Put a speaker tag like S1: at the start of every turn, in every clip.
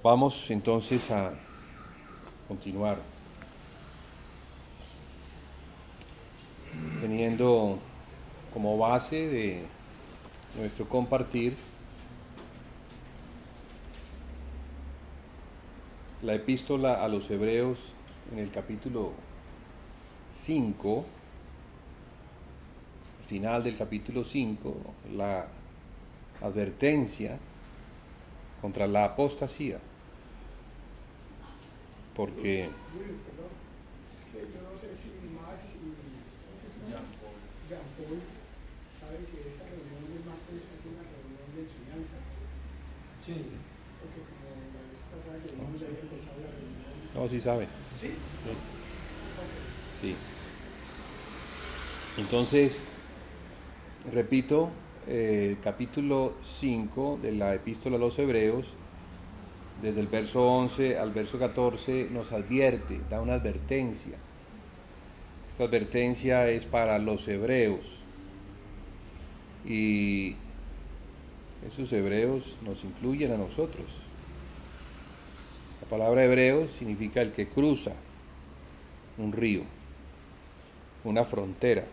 S1: Vamos entonces a continuar teniendo como base de nuestro compartir la epístola a los Hebreos en el capítulo 5, al final del capítulo 5, la advertencia contra la apostasía, porque
S2: Julio, perdón, es que yo no sé si Max y ¿cómo que se llama? Jean Paul saben que esta reunión del martes es una reunión de enseñanza,
S3: Sí,
S2: porque como la vez pasada que vimos ya había empezado la reunión.
S1: no, sí sabe.
S2: ¿Sí?
S1: Sí.
S2: Ok.
S1: Sí. Entonces, repito, capítulo 5 de la epístola a los Hebreos, desde el verso 11 al verso 14, nos advierte, da una advertencia. Esta advertencia es para los hebreos y esos hebreos nos incluyen a nosotros. La palabra hebreo significa el que cruza un río, una frontera.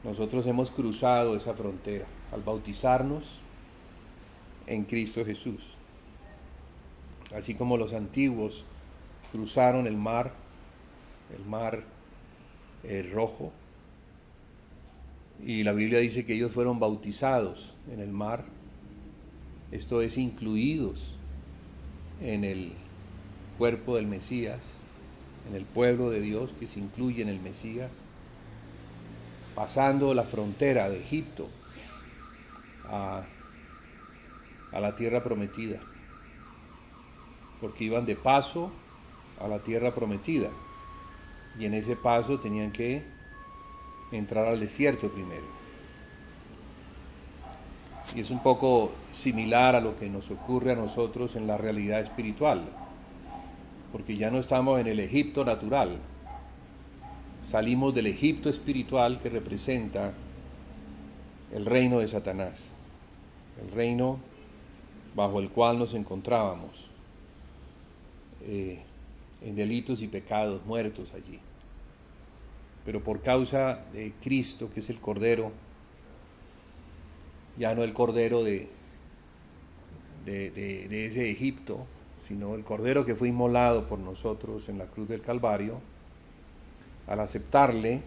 S1: Nosotros hemos cruzado esa frontera al bautizarnos en Cristo Jesús. Así como los antiguos cruzaron el mar rojo, y la Biblia dice que ellos fueron bautizados en el mar, esto es, incluidos en el cuerpo del Mesías, en el pueblo de Dios que se incluye en el Mesías, pasando la frontera de Egipto a la tierra prometida, porque iban de paso a la tierra prometida, y en ese paso tenían que entrar al desierto primero. Y es un poco similar a lo que nos ocurre a nosotros en la realidad espiritual, porque ya no estamos en el Egipto natural, salimos del Egipto espiritual que representa el reino de Satanás, el reino bajo el cual nos encontrábamos, en delitos y pecados, muertos allí. Pero por causa de Cristo, que es el Cordero, ya no el Cordero de ese Egipto, sino el Cordero que fue inmolado por nosotros en la cruz del Calvario, al aceptarle,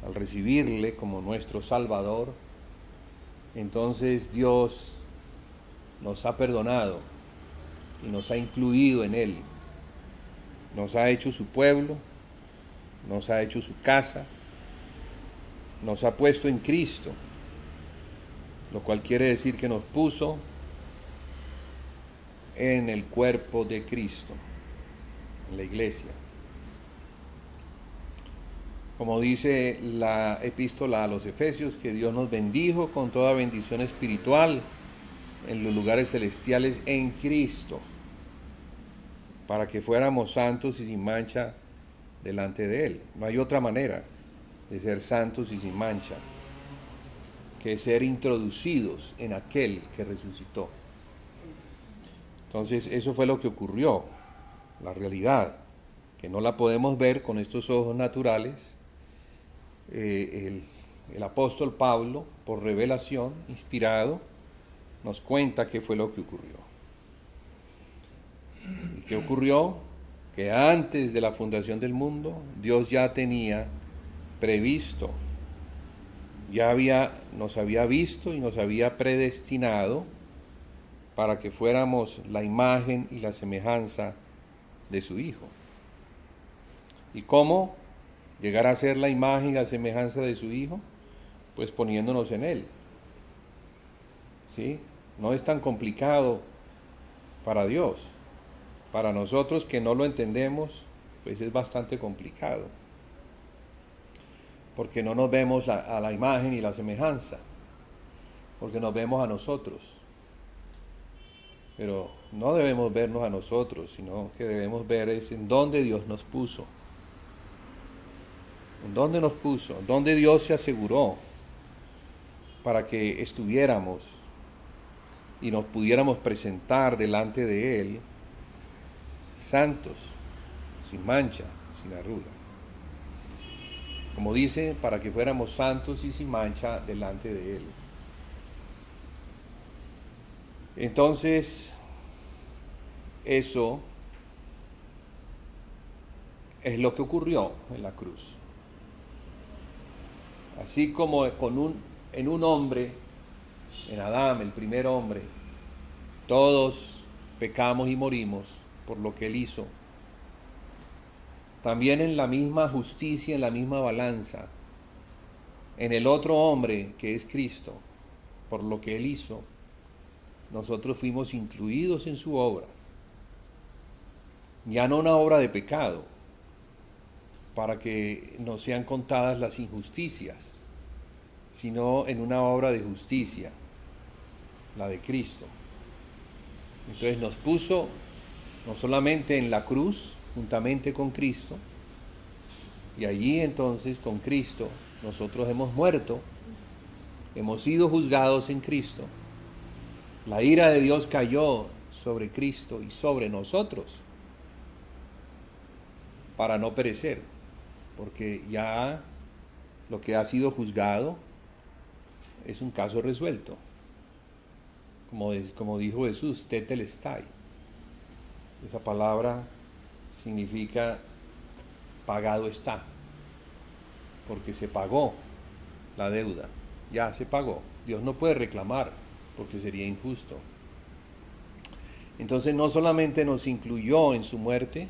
S1: al recibirle como nuestro Salvador, entonces Dios nos ha perdonado y nos ha incluido en Él, nos ha hecho su pueblo, nos ha hecho su casa, nos ha puesto en Cristo, lo cual quiere decir que nos puso en el cuerpo de Cristo, en la iglesia. Como dice la epístola a los Efesios, que Dios nos bendijo con toda bendición espiritual en los lugares celestiales en Cristo, para que fuéramos santos y sin mancha delante de Él. No hay otra manera de ser santos y sin mancha que ser introducidos en aquel que resucitó. Entonces eso fue lo que ocurrió, la realidad, que no la podemos ver con estos ojos naturales. El apóstol Pablo, por revelación, inspirado, nos cuenta qué fue lo que ocurrió. ¿Y qué ocurrió? Que antes de la fundación del mundo, Dios ya tenía previsto, nos había visto y nos había predestinado para que fuéramos la imagen y la semejanza de su Hijo. ¿Y cómo llegar a ser la imagen y la semejanza de su Hijo? Pues poniéndonos en Él. ¿Sí? No es tan complicado para Dios. Para nosotros que no lo entendemos, pues es bastante complicado. Porque no nos vemos a la imagen y la semejanza. Porque nos vemos a nosotros. Pero no debemos vernos a nosotros, sino que debemos ver es en dónde Dios nos puso. ¿En dónde nos puso? ¿Dónde Dios se aseguró para que estuviéramos y nos pudiéramos presentar delante de Él santos, sin mancha, sin arruga. Como dice, para que fuéramos santos y sin mancha delante de Él. Entonces, eso es lo que ocurrió en la cruz. Así como en un hombre, en Adán, el primer hombre, todos pecamos y morimos por lo que él hizo. También en la misma justicia, en la misma balanza, en el otro hombre que es Cristo, por lo que él hizo, nosotros fuimos incluidos en su obra. Ya no una obra de pecado, para que no sean contadas las injusticias, sino en una obra de justicia, la de Cristo. Entonces nos puso no solamente en la cruz, juntamente con Cristo, y allí entonces con Cristo nosotros hemos muerto, hemos sido juzgados en Cristo, la ira de Dios cayó sobre Cristo y sobre nosotros, para no perecer, porque ya lo que ha sido juzgado es un caso resuelto. Como dijo Jesús, tetelestai. Esa palabra significa pagado está, porque se pagó la deuda, ya se pagó. Dios no puede reclamar, porque sería injusto. Entonces no solamente nos incluyó en su muerte,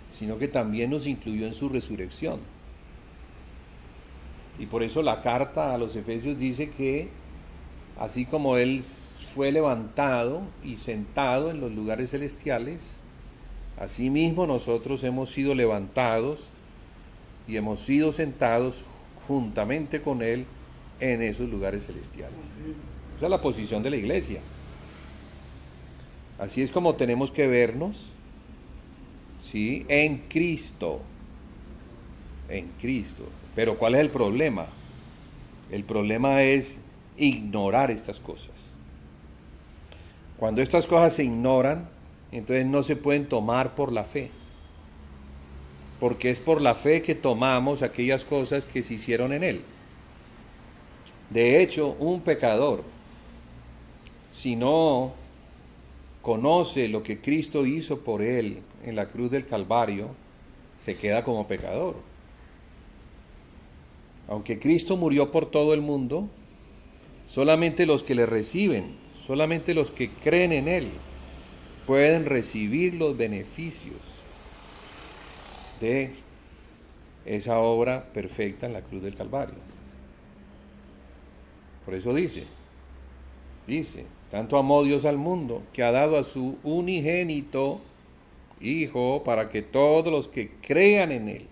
S1: sino que también nos incluyó en su resurrección. Y por eso la carta a los Efesios dice que así como Él fue levantado y sentado en los lugares celestiales, asimismo nosotros hemos sido levantados y hemos sido sentados juntamente con Él en esos lugares celestiales. Esa es la posición de la iglesia. Así es como tenemos que vernos, ¿sí? En Cristo. En Cristo. Pero ¿cuál es el problema? El problema es ignorar estas cosas. Cuando estas cosas se ignoran, entonces no se pueden tomar por la fe. Porque es por la fe que tomamos aquellas cosas que se hicieron en Él. De hecho, un pecador, si no conoce lo que Cristo hizo por él en la cruz del Calvario, se queda como pecador. Aunque Cristo murió por todo el mundo, solamente los que le reciben, solamente los que creen en Él, pueden recibir los beneficios de esa obra perfecta en la cruz del Calvario. Por eso dice, tanto amó Dios al mundo, que ha dado a su unigénito Hijo, para que todos los que crean en Él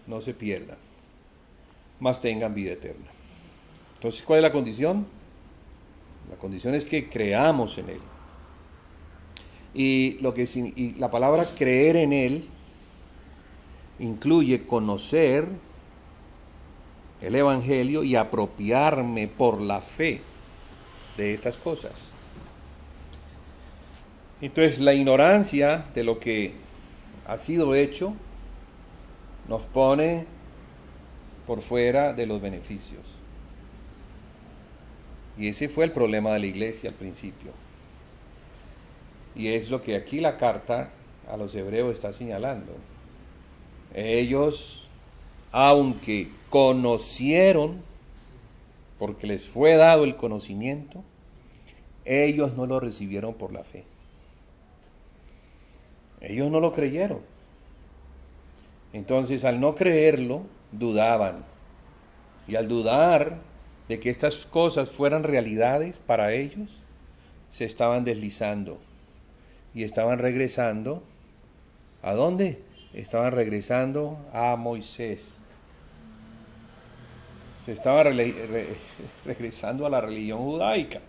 S1: no se pierdan, mas tengan vida eterna. Entonces, ¿cuál es la condición? La condición es que creamos en Él. Y la palabra creer en Él incluye conocer el Evangelio y apropiarme por la fe de estas cosas. Entonces, la ignorancia de lo que ha sido hecho nos pone por fuera de los beneficios. Y ese fue el problema de la iglesia al principio. Y es lo que aquí la carta a los hebreos está señalando. Ellos, aunque conocieron, porque les fue dado el conocimiento, ellos no lo recibieron por la fe. Ellos no lo creyeron. Entonces, al no creerlo, dudaban. Y al dudar de que estas cosas fueran realidades para ellos, se estaban deslizando. Y estaban regresando. ¿A dónde? Estaban regresando a Moisés. Se estaban regresando a la religión judaica.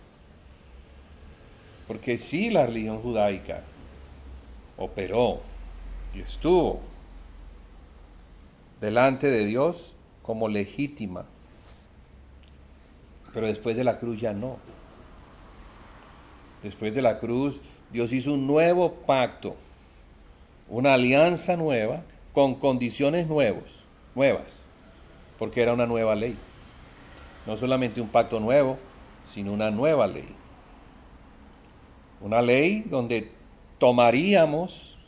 S1: Porque sí, la religión judaica operó y estuvo delante de Dios como legítima, pero después de la cruz ya no. Después de la cruz, Dios hizo un nuevo pacto, una alianza nueva, con condiciones nuevas, porque era una nueva ley. No solamente un pacto nuevo, sino una nueva ley. Una ley donde tomaríamos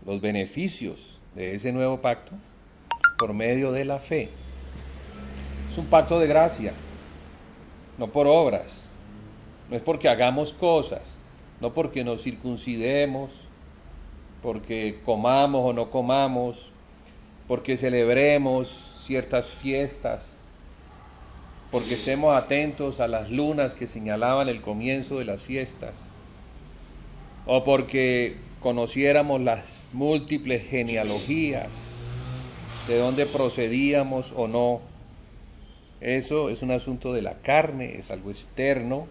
S1: los beneficios de ese nuevo pacto por medio de la fe. Es un pacto de gracia, no por obras, no es porque hagamos cosas, no porque nos circuncidemos, porque comamos o no comamos, porque celebremos ciertas fiestas, porque estemos atentos a las lunas que señalaban el comienzo de las fiestas, o porque conociéramos las múltiples genealogías, de dónde procedíamos o no. Eso es un asunto de la carne, es algo externo,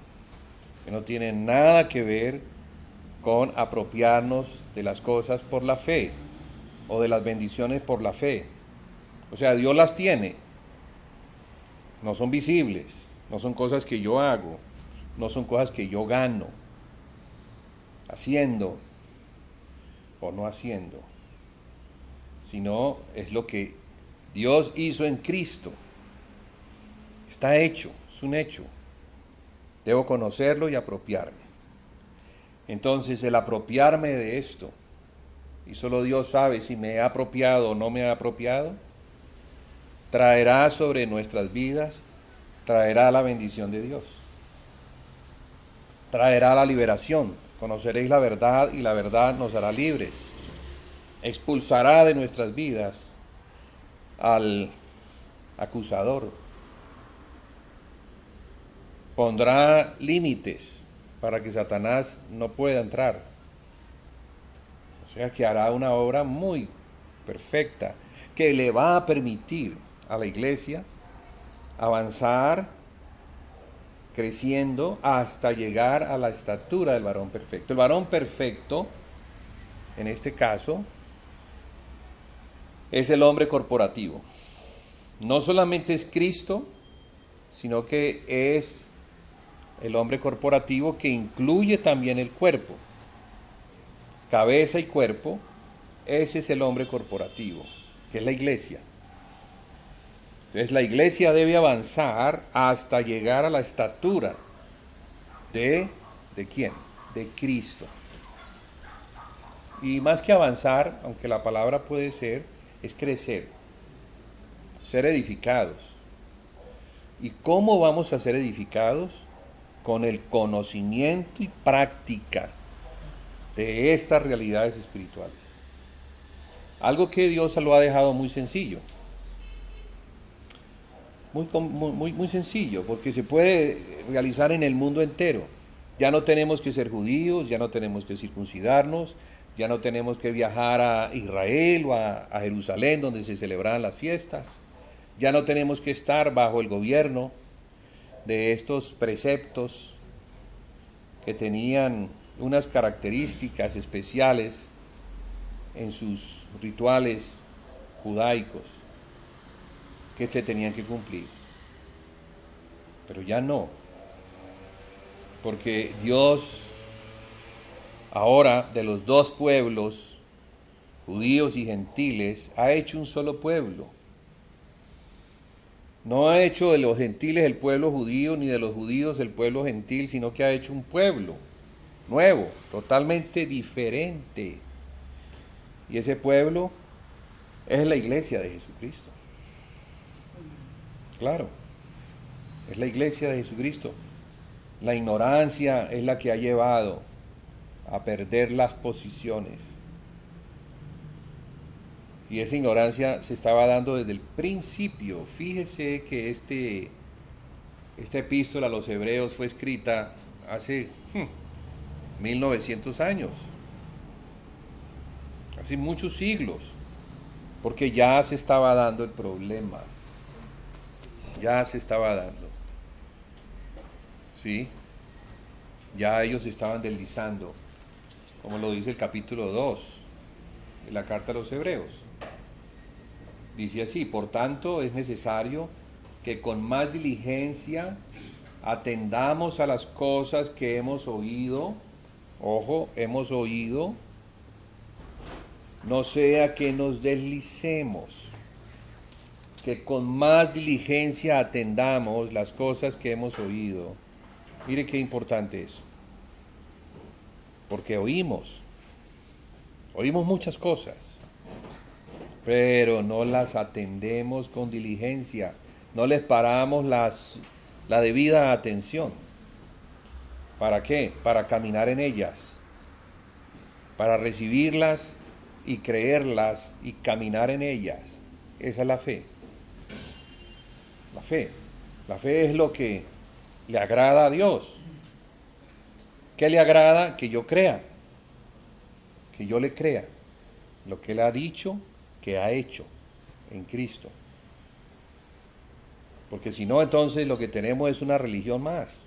S1: que no tiene nada que ver con apropiarnos de las cosas por la fe, o de las bendiciones por la fe. O sea, Dios las tiene, no son visibles, no son cosas que yo hago, no son cosas que yo gano, haciendo o no haciendo, sino es lo que Dios hizo en Cristo. Está hecho, es un hecho. Debo conocerlo y apropiarme. Entonces, el apropiarme de esto, y solo Dios sabe si me he apropiado o no me he apropiado, traerá sobre nuestras vidas, traerá la bendición de Dios, traerá la liberación. Conoceréis la verdad y la verdad nos hará libres. Expulsará de nuestras vidas al acusador. Pondrá límites para que Satanás no pueda entrar. O sea que hará una obra muy perfecta que le va a permitir a la iglesia avanzar creciendo hasta llegar a la estatura del varón perfecto. El varón perfecto, en este caso, es el hombre corporativo. No solamente es Cristo, sino que es el hombre corporativo que incluye también el cuerpo. Cabeza y cuerpo, ese es el hombre corporativo, que es la iglesia. Entonces la iglesia debe avanzar hasta llegar a la estatura ¿de quién? De Cristo. Y más que avanzar, aunque la palabra puede ser, es crecer, ser edificados. ¿Y cómo vamos a ser edificados? Con el conocimiento y práctica de estas realidades espirituales. Algo que Dios lo ha dejado muy sencillo. Muy sencillo, porque se puede realizar en el mundo entero. Ya no tenemos que ser judíos, ya no tenemos que circuncidarnos, ya no tenemos que viajar a Israel o a Jerusalén, donde se celebraban las fiestas. Ya no tenemos que estar bajo el gobierno de estos preceptos que tenían unas características especiales en sus rituales judaicos que se tenían que cumplir. Pero ya no, porque Dios ahora de los dos pueblos, judíos y gentiles, ha hecho un solo pueblo. No ha hecho de los gentiles el pueblo judío, ni de los judíos el pueblo gentil, sino que ha hecho un pueblo nuevo, totalmente diferente. Y ese pueblo es la iglesia de Jesucristo. Claro, es la iglesia de Jesucristo. La ignorancia es la que ha llevado a perder las posiciones. Y esa ignorancia se estaba dando desde el principio. Fíjese que esta epístola a los hebreos fue escrita hace 1900 años, hace muchos siglos, porque ya se estaba dando el problema. Ya se estaba dando. ¿Sí? Ya ellos estaban deslizando, como lo dice el capítulo 2 de la carta a los hebreos. Dice así: por tanto es necesario que con más diligencia atendamos a las cosas que hemos oído, ojo, hemos oído, no sea que nos deslicemos, que con más diligencia atendamos las cosas que hemos oído. Mire qué importante es, porque oímos muchas cosas, pero no las atendemos con diligencia, no les paramos la debida atención. ¿Para qué? Para caminar en ellas, para recibirlas y creerlas y caminar en ellas. Esa es la fe. La fe es lo que le agrada a Dios. ¿Qué le agrada? Que yo crea, que yo le crea lo que Él ha dicho, que ha hecho en Cristo. Porque si no, entonces lo que tenemos es una religión más,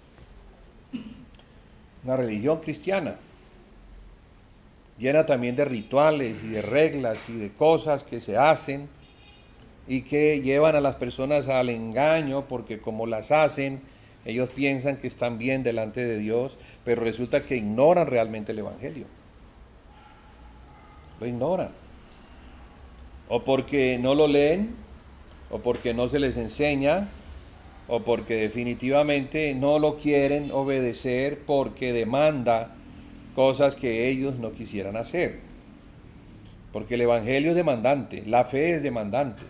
S1: una religión cristiana, llena también de rituales y de reglas y de cosas que se hacen y que llevan a las personas al engaño, porque como las hacen, ellos piensan que están bien delante de Dios, pero resulta que ignoran realmente el Evangelio. Lo ignoran. O porque no lo leen, o porque no se les enseña, o porque definitivamente no lo quieren obedecer porque demanda cosas que ellos no quisieran hacer. Porque el Evangelio es demandante, la fe es demandante,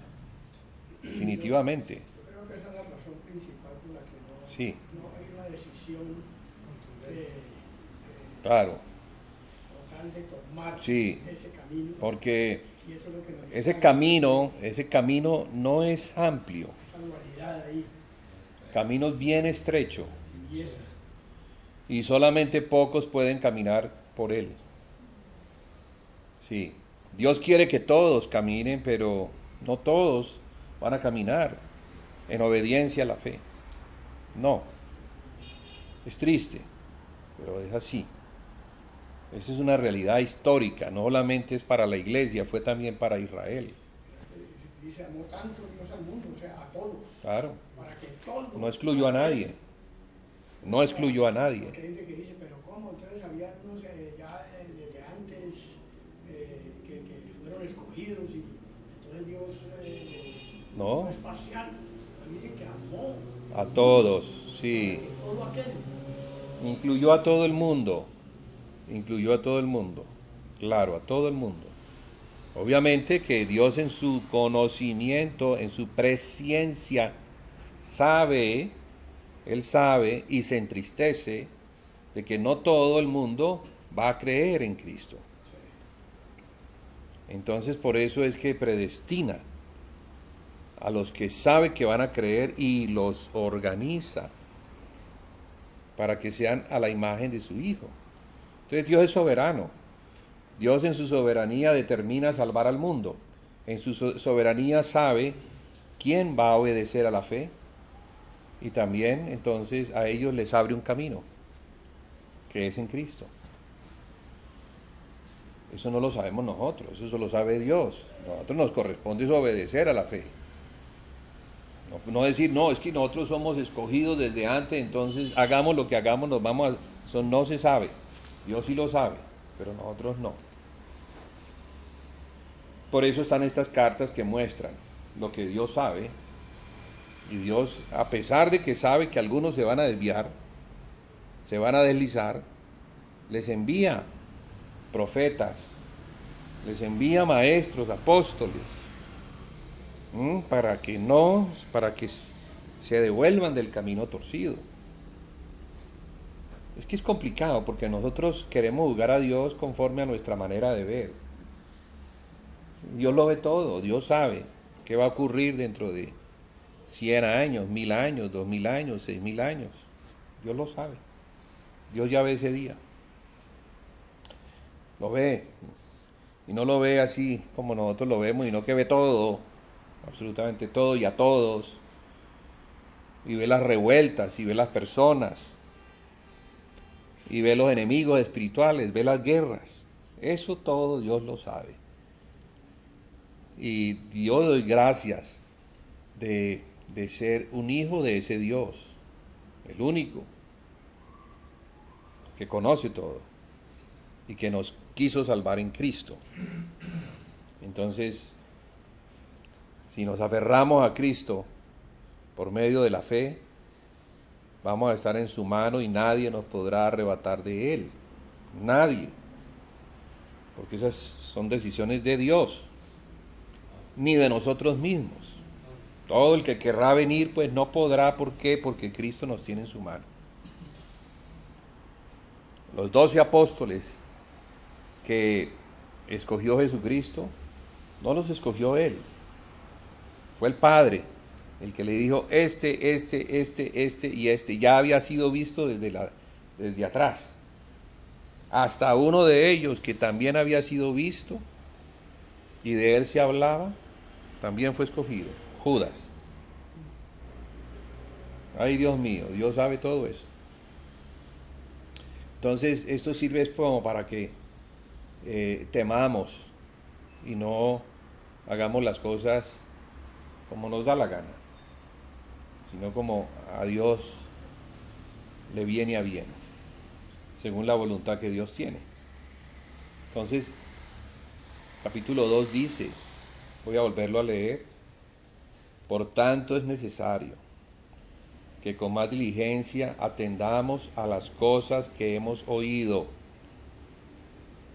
S1: definitivamente.
S2: Yo creo que esa es la razón principal por la que
S1: Sí,
S2: no hay una decisión
S1: claro,
S2: total de tomar
S1: sí,
S2: ese camino.
S1: porque
S2: Y eso es lo que nos
S1: ese camino no es amplio,
S2: esa dualidad ahí.
S1: camino bien estrecho,
S2: Y eso.
S1: y solamente pocos pueden caminar por él. Sí, Dios quiere que todos caminen, pero no todos van a caminar en obediencia a la fe. No, es triste, pero es así. Esa es una realidad histórica, no solamente es para la iglesia, fue también para Israel.
S2: Dice, amó tanto Dios al mundo, o sea, a todos.
S1: Claro,
S2: Para que todos.
S1: no excluyó a nadie, no excluyó a nadie.
S2: Porque hay gente que dice, pero ¿cómo? Entonces había unos ya desde antes que fueron escogidos y entonces Dios
S1: No,
S2: no es parcial. Dice que amó
S1: a todos, sí,
S2: que todo aquel.
S1: incluyó a todo el mundo, incluyó a todo el mundo, claro, a todo el mundo. Obviamente que Dios en su conocimiento, en su presciencia, sabe, Él sabe y se entristece de que no todo el mundo va a creer en Cristo. Entonces por eso es que predestina a los que sabe que van a creer y los organiza para que sean a la imagen de su Hijo. Entonces Dios es soberano. Dios en su soberanía determina salvar al mundo. En su soberanía sabe quién va a obedecer a la fe y también entonces a ellos les abre un camino, que es en Cristo. Eso no lo sabemos nosotros, eso lo sabe Dios. A nosotros nos corresponde obedecer a la fe. No decir, no, es que nosotros somos escogidos desde antes, entonces hagamos lo que hagamos, nos vamos a... Eso no se sabe. Dios sí lo sabe, pero nosotros no. Por eso están estas cartas que muestran lo que Dios sabe. Y Dios, a pesar de que sabe que algunos se van a desviar, se van a deslizar, les envía profetas, les envía maestros, apóstoles, para que se devuelvan del camino torcido. Es que es complicado porque nosotros queremos juzgar a Dios conforme a nuestra manera de ver. Dios lo ve todo, Dios sabe qué va a ocurrir dentro de 100 años, 1000 años, 2000 años, 6000 años. Dios lo sabe. Dios ya ve ese día. Lo ve. Y no lo ve así como nosotros lo vemos, sino que ve todo, absolutamente todo y a todos. Y ve las revueltas, y ve las personas, y ve los enemigos espirituales, ve las guerras. Eso todo Dios lo sabe. Y yo doy gracias de ser un hijo de ese Dios, el único que conoce todo y que nos quiso salvar en Cristo. Entonces, si nos aferramos a Cristo por medio de la fe, vamos a estar en su mano y nadie nos podrá arrebatar de Él. Nadie. Porque esas son decisiones de Dios, ni de nosotros mismos. Todo el que querrá venir, pues no podrá. ¿Por qué? Porque Cristo nos tiene en su mano. Los 12 apóstoles que escogió Jesucristo, no los escogió Él. Fue el Padre el que le dijo, este y este. Ya había sido visto desde atrás. Hasta uno de ellos que también había sido visto y de él se hablaba, también fue escogido, Judas. Ay, Dios mío, Dios sabe todo eso. Entonces, esto sirve como para que temamos y no hagamos las cosas como nos da la gana, sino como a Dios le viene a bien, según la voluntad que Dios tiene. Entonces, capítulo 2 dice, voy a volverlo a leer, por tanto es necesario que con más diligencia atendamos a las cosas que hemos oído,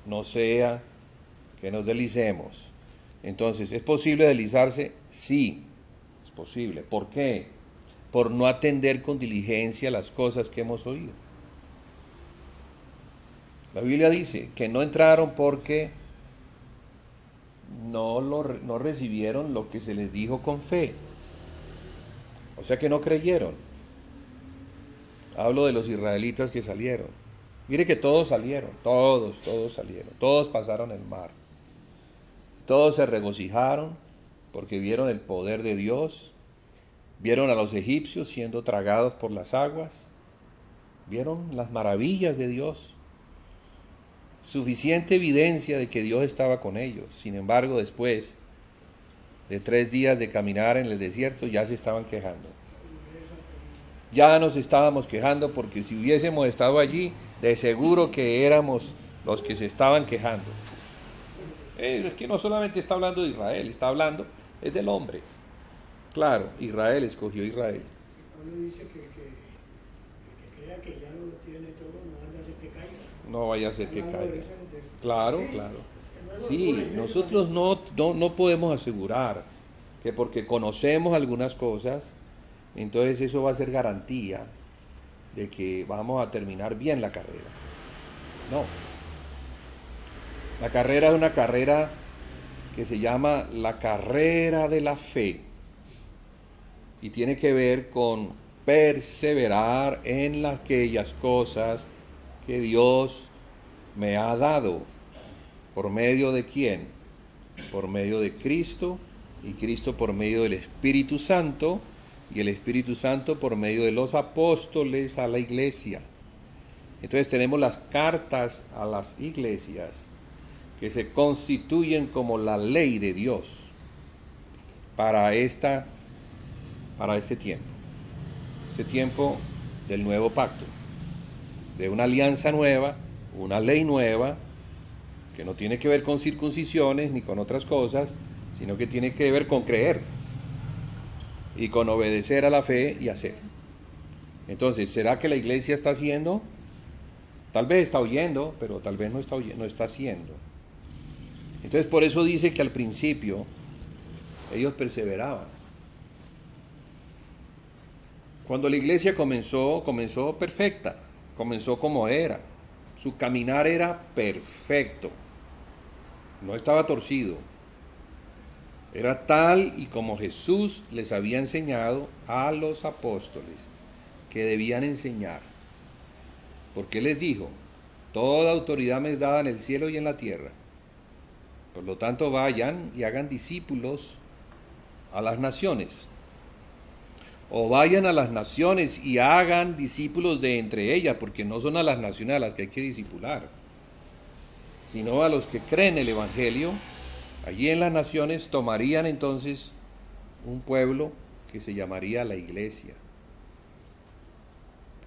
S1: no sea que nos deslicemos. Entonces, ¿es posible deslizarse? Sí, es posible. ¿Por qué? Por no atender con diligencia las cosas que hemos oído. La Biblia dice que no entraron porque no recibieron lo que se les dijo con fe. O sea que no creyeron. Hablo de los israelitas que salieron. Mire que todos salieron, todos salieron, todos pasaron el mar. Todos se regocijaron porque vieron el poder de Dios, vieron a los egipcios siendo tragados por las aguas, vieron las maravillas de Dios. Suficiente evidencia de que Dios estaba con ellos. Sin embargo, después de 3 días de caminar en el desierto, ya se estaban quejando. Ya nos estábamos quejando porque si hubiésemos estado allí, de seguro que éramos los que se estaban quejando. Es que no solamente está hablando de Israel, está hablando es del hombre. Claro, Israel escogió a Israel.
S2: Pablo dice que el que crea que ya lo tiene todo, no vaya a ser que caiga.
S1: No vaya a ser que
S2: Hablando
S1: caiga.
S2: de eso.
S1: Claro. Sí, nosotros no podemos asegurar que porque conocemos algunas cosas, entonces eso va a ser garantía de que vamos a terminar bien la carrera. No. La carrera es una carrera que se llama la carrera de la fe y tiene que ver con perseverar en aquellas cosas que Dios me ha dado. ¿Por medio de quién? Por medio de Cristo, y Cristo por medio del Espíritu Santo, y el Espíritu Santo por medio de los apóstoles a la iglesia. Entonces tenemos las cartas a las iglesias que se constituyen como la ley de Dios para este tiempo del nuevo pacto, de una alianza nueva, una ley nueva, que no tiene que ver con circuncisiones ni con otras cosas, sino que tiene que ver con creer y con obedecer a la fe y hacer. Entonces, ¿será que la iglesia está haciendo? Tal vez está oyendo, pero tal vez no está haciendo. Entonces, por eso dice que al principio ellos perseveraban. Cuando la iglesia comenzó perfecta, comenzó como era. Su caminar era perfecto, no estaba torcido. Era tal y como Jesús les había enseñado a los apóstoles que debían enseñar. Porque les dijo, toda autoridad me es dada en el cielo y en la tierra. Por lo tanto, vayan y hagan discípulos a las naciones. O vayan a las naciones y hagan discípulos de entre ellas, porque no son a las naciones a las que hay que discipular, sino a los que creen el Evangelio. Allí en las naciones tomarían entonces un pueblo que se llamaría la iglesia.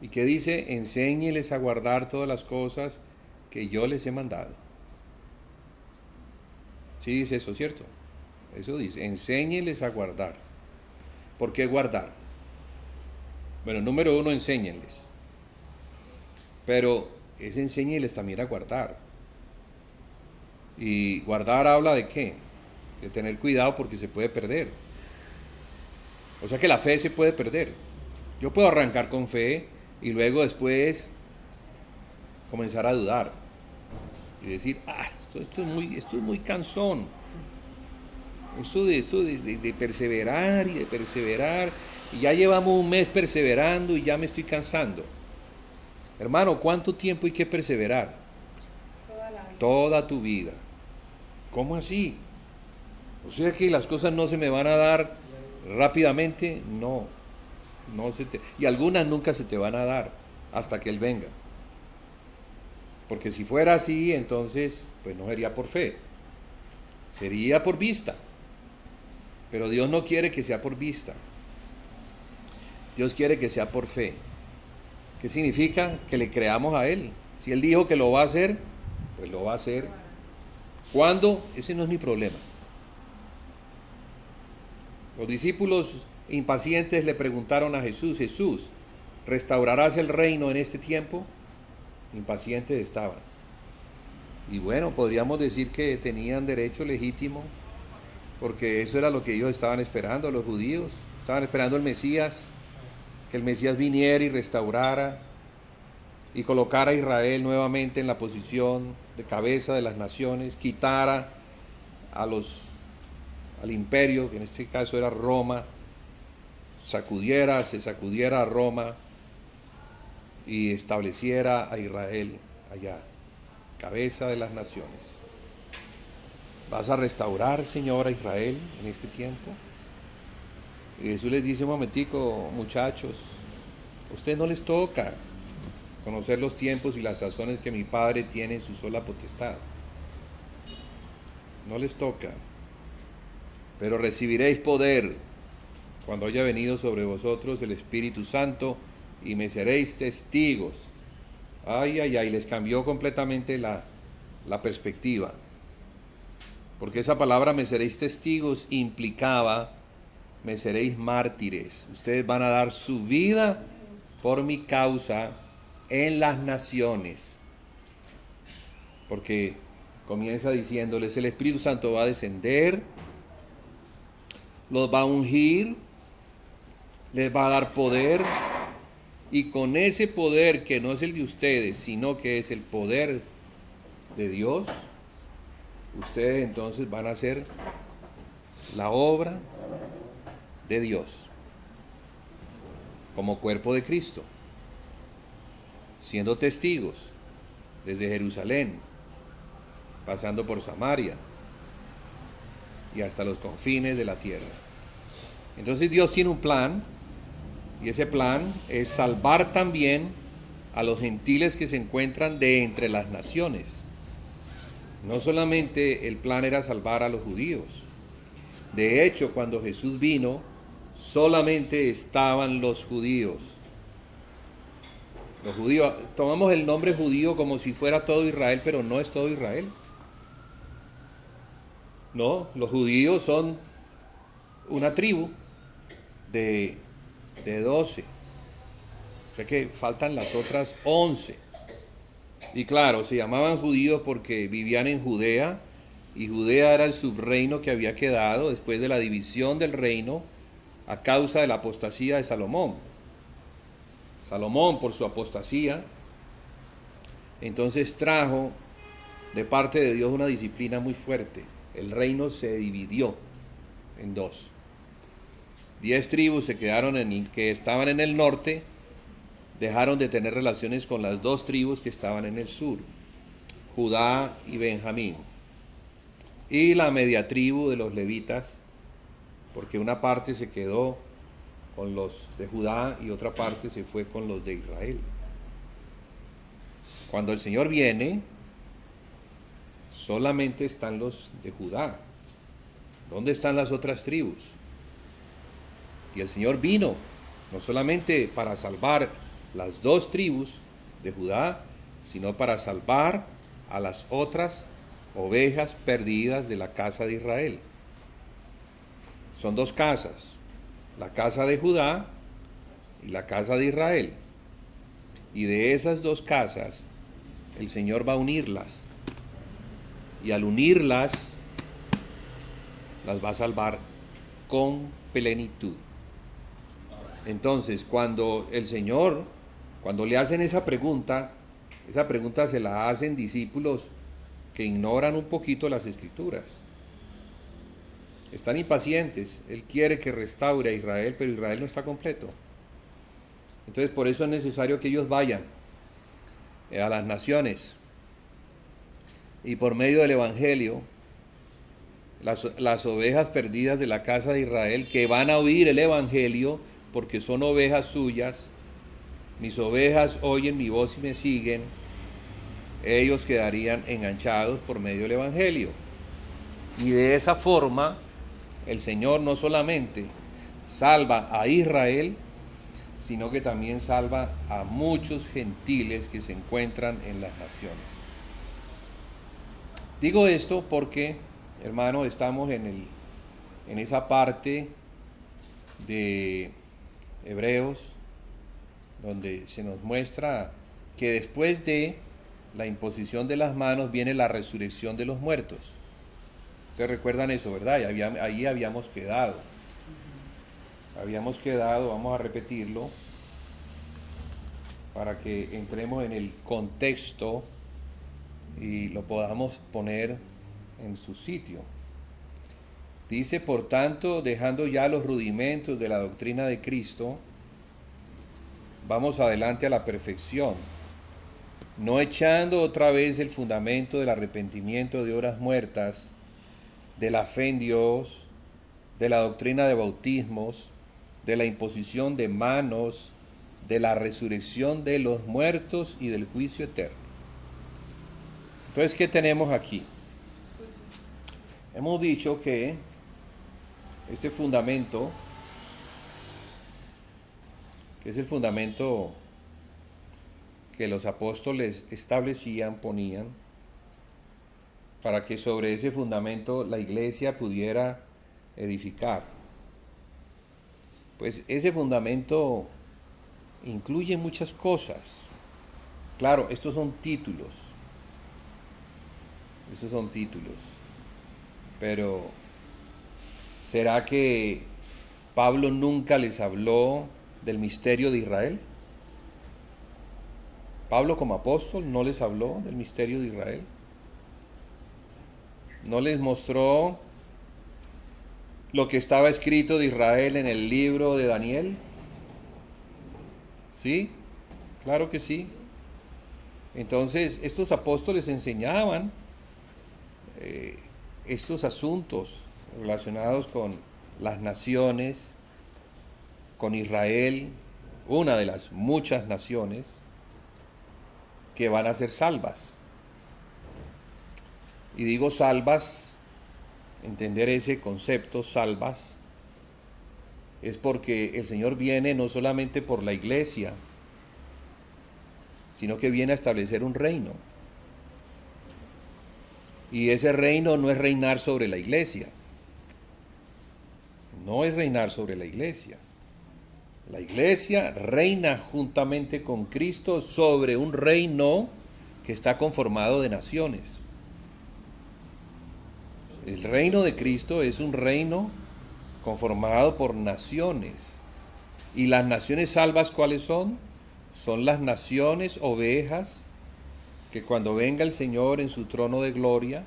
S1: ¿Y qué dice? Enséñeles a guardar todas las cosas que yo les he mandado. Sí dice eso, ¿cierto? Eso dice, enséñeles a guardar. ¿Por qué guardar? Bueno, número uno, enséñenles. Pero es enséñeles también a guardar. Y guardar habla de qué? De tener cuidado porque se puede perder. O sea que la fe se puede perder. Yo puedo arrancar con fe y luego después comenzar a dudar y decir, esto es muy cansón. Esto de perseverar y de perseverar, y ya llevamos un mes perseverando y ya me estoy cansando. Hermano, ¿cuánto tiempo hay que perseverar? Toda tu vida. ¿Cómo así? O sea que las cosas no se me van a dar rápidamente. No y algunas nunca se te van a dar hasta que Él venga. Porque si fuera así, entonces pues no sería por fe, sería por vista. Pero Dios no quiere que sea por vista. Dios quiere que sea por fe. ¿Qué significa? Que le creamos a Él. Si Él dijo que lo va a hacer, pues lo va a hacer. ¿Cuándo? Ese no es mi problema. Los discípulos impacientes le preguntaron a Jesús, Jesús, ¿restaurarás el reino en este tiempo? Impacientes estaban. Y bueno, podríamos decir que tenían derecho legítimo, porque eso era lo que ellos estaban esperando, los judíos. Estaban esperando el Mesías, que el Mesías viniera y restaurara y colocara a Israel nuevamente en la posición de cabeza de las naciones, quitara al imperio, que en este caso era Roma, se sacudiera a Roma y estableciera a Israel allá, cabeza de las naciones. ¿Vas a restaurar, Señor, a Israel en este tiempo? Y Jesús les dice, un momentico, muchachos, a ustedes no les toca conocer los tiempos y las sazones que mi Padre tiene en su sola potestad. No les toca. Pero recibiréis poder cuando haya venido sobre vosotros el Espíritu Santo y me seréis testigos. Les cambió completamente la perspectiva. Porque esa palabra me seréis testigos implicaba me seréis mártires. Ustedes van a dar su vida por mi causa en las naciones. Porque comienza diciéndoles, el Espíritu Santo va a descender, los va a ungir, les va a dar poder, y con ese poder que no es el de ustedes, sino que es el poder de Dios, ustedes entonces van a hacer la obra de Dios como cuerpo de Cristo, siendo testigos desde Jerusalén, pasando por Samaria y hasta los confines de la tierra. Entonces Dios tiene un plan, y ese plan es salvar también a los gentiles que se encuentran de entre las naciones. No solamente el plan era salvar a los judíos. De hecho, cuando Jesús vino, solamente estaban los judíos. Los judíos, tomamos el nombre judío como si fuera todo Israel, pero no es todo Israel. No, los judíos son una tribu de 12. O sea que faltan las otras 11. Y claro, se llamaban judíos porque vivían en Judea, y Judea era el subreino que había quedado después de la división del reino a causa de la apostasía de Salomón. Salomón, por su apostasía, entonces trajo de parte de Dios una disciplina muy fuerte. El reino se dividió en dos. 10 tribus se quedaron que estaban en el norte, dejaron de tener relaciones con las 2 tribus que estaban en el sur, Judá y Benjamín. Y la media tribu de los levitas, porque una parte se quedó con los de Judá y otra parte se fue con los de Israel. Cuando el Señor viene, solamente están los de Judá. ¿Dónde están las otras tribus? Y el Señor vino, no solamente para salvar las 2 tribus de Judá, sino para salvar a las otras ovejas perdidas de la casa de Israel. Son 2 casas, la casa de Judá y la casa de Israel. Y de esas 2 casas, el Señor va a unirlas. Y al unirlas, las va a salvar con plenitud. Entonces, cuando el Señor, cuando le hacen esa pregunta se la hacen discípulos que ignoran un poquito las Escrituras. Están impacientes. Él quiere que restaure a Israel, pero Israel no está completo. Entonces, por eso es necesario que ellos vayan a las naciones y por medio del Evangelio, las ovejas perdidas de la casa de Israel, que van a oír el Evangelio, porque son ovejas suyas, mis ovejas oyen mi voz y me siguen, ellos quedarían enganchados por medio del Evangelio. Y de esa forma, el Señor no solamente salva a Israel, sino que también salva a muchos gentiles que se encuentran en las naciones. Digo esto porque, hermano, estamos en esa parte de Hebreos, donde se nos muestra que después de la imposición de las manos viene la resurrección de los muertos. Ustedes recuerdan eso, ¿verdad? Ahí habíamos quedado. Vamos a repetirlo para que entremos en el contexto y lo podamos poner en su sitio. Dice, por tanto, dejando ya los rudimentos de la doctrina de Cristo, vamos adelante a la perfección, no echando otra vez el fundamento del arrepentimiento de obras muertas, de la fe en Dios, de la doctrina de bautismos, de la imposición de manos, de la resurrección de los muertos y del juicio eterno. Entonces, ¿qué tenemos aquí? Hemos dicho que este fundamento, que es el fundamento que los apóstoles establecían, ponían, para que sobre ese fundamento la iglesia pudiera edificar. Pues ese fundamento incluye muchas cosas. Claro, estos son títulos, pero ¿será que Pablo nunca les habló del misterio de Israel? Pablo como apóstol no les habló del misterio de Israel. No les mostró lo que estaba escrito de Israel en el libro de Daniel. ¿Sí? Claro que sí. Entonces, estos apóstoles enseñaban estos asuntos relacionados con las naciones, con Israel, una de las muchas naciones que van a ser salvas. Y digo salvas, entender ese concepto, salvas, es porque el Señor viene no solamente por la iglesia, sino que viene a establecer un reino. Y ese reino no es reinar sobre la iglesia. No es reinar sobre la iglesia. La iglesia reina juntamente con Cristo sobre un reino que está conformado de naciones. El reino de Cristo es un reino conformado por naciones. ¿Y las naciones salvas cuáles son? Son las naciones ovejas que cuando venga el Señor en su trono de gloria,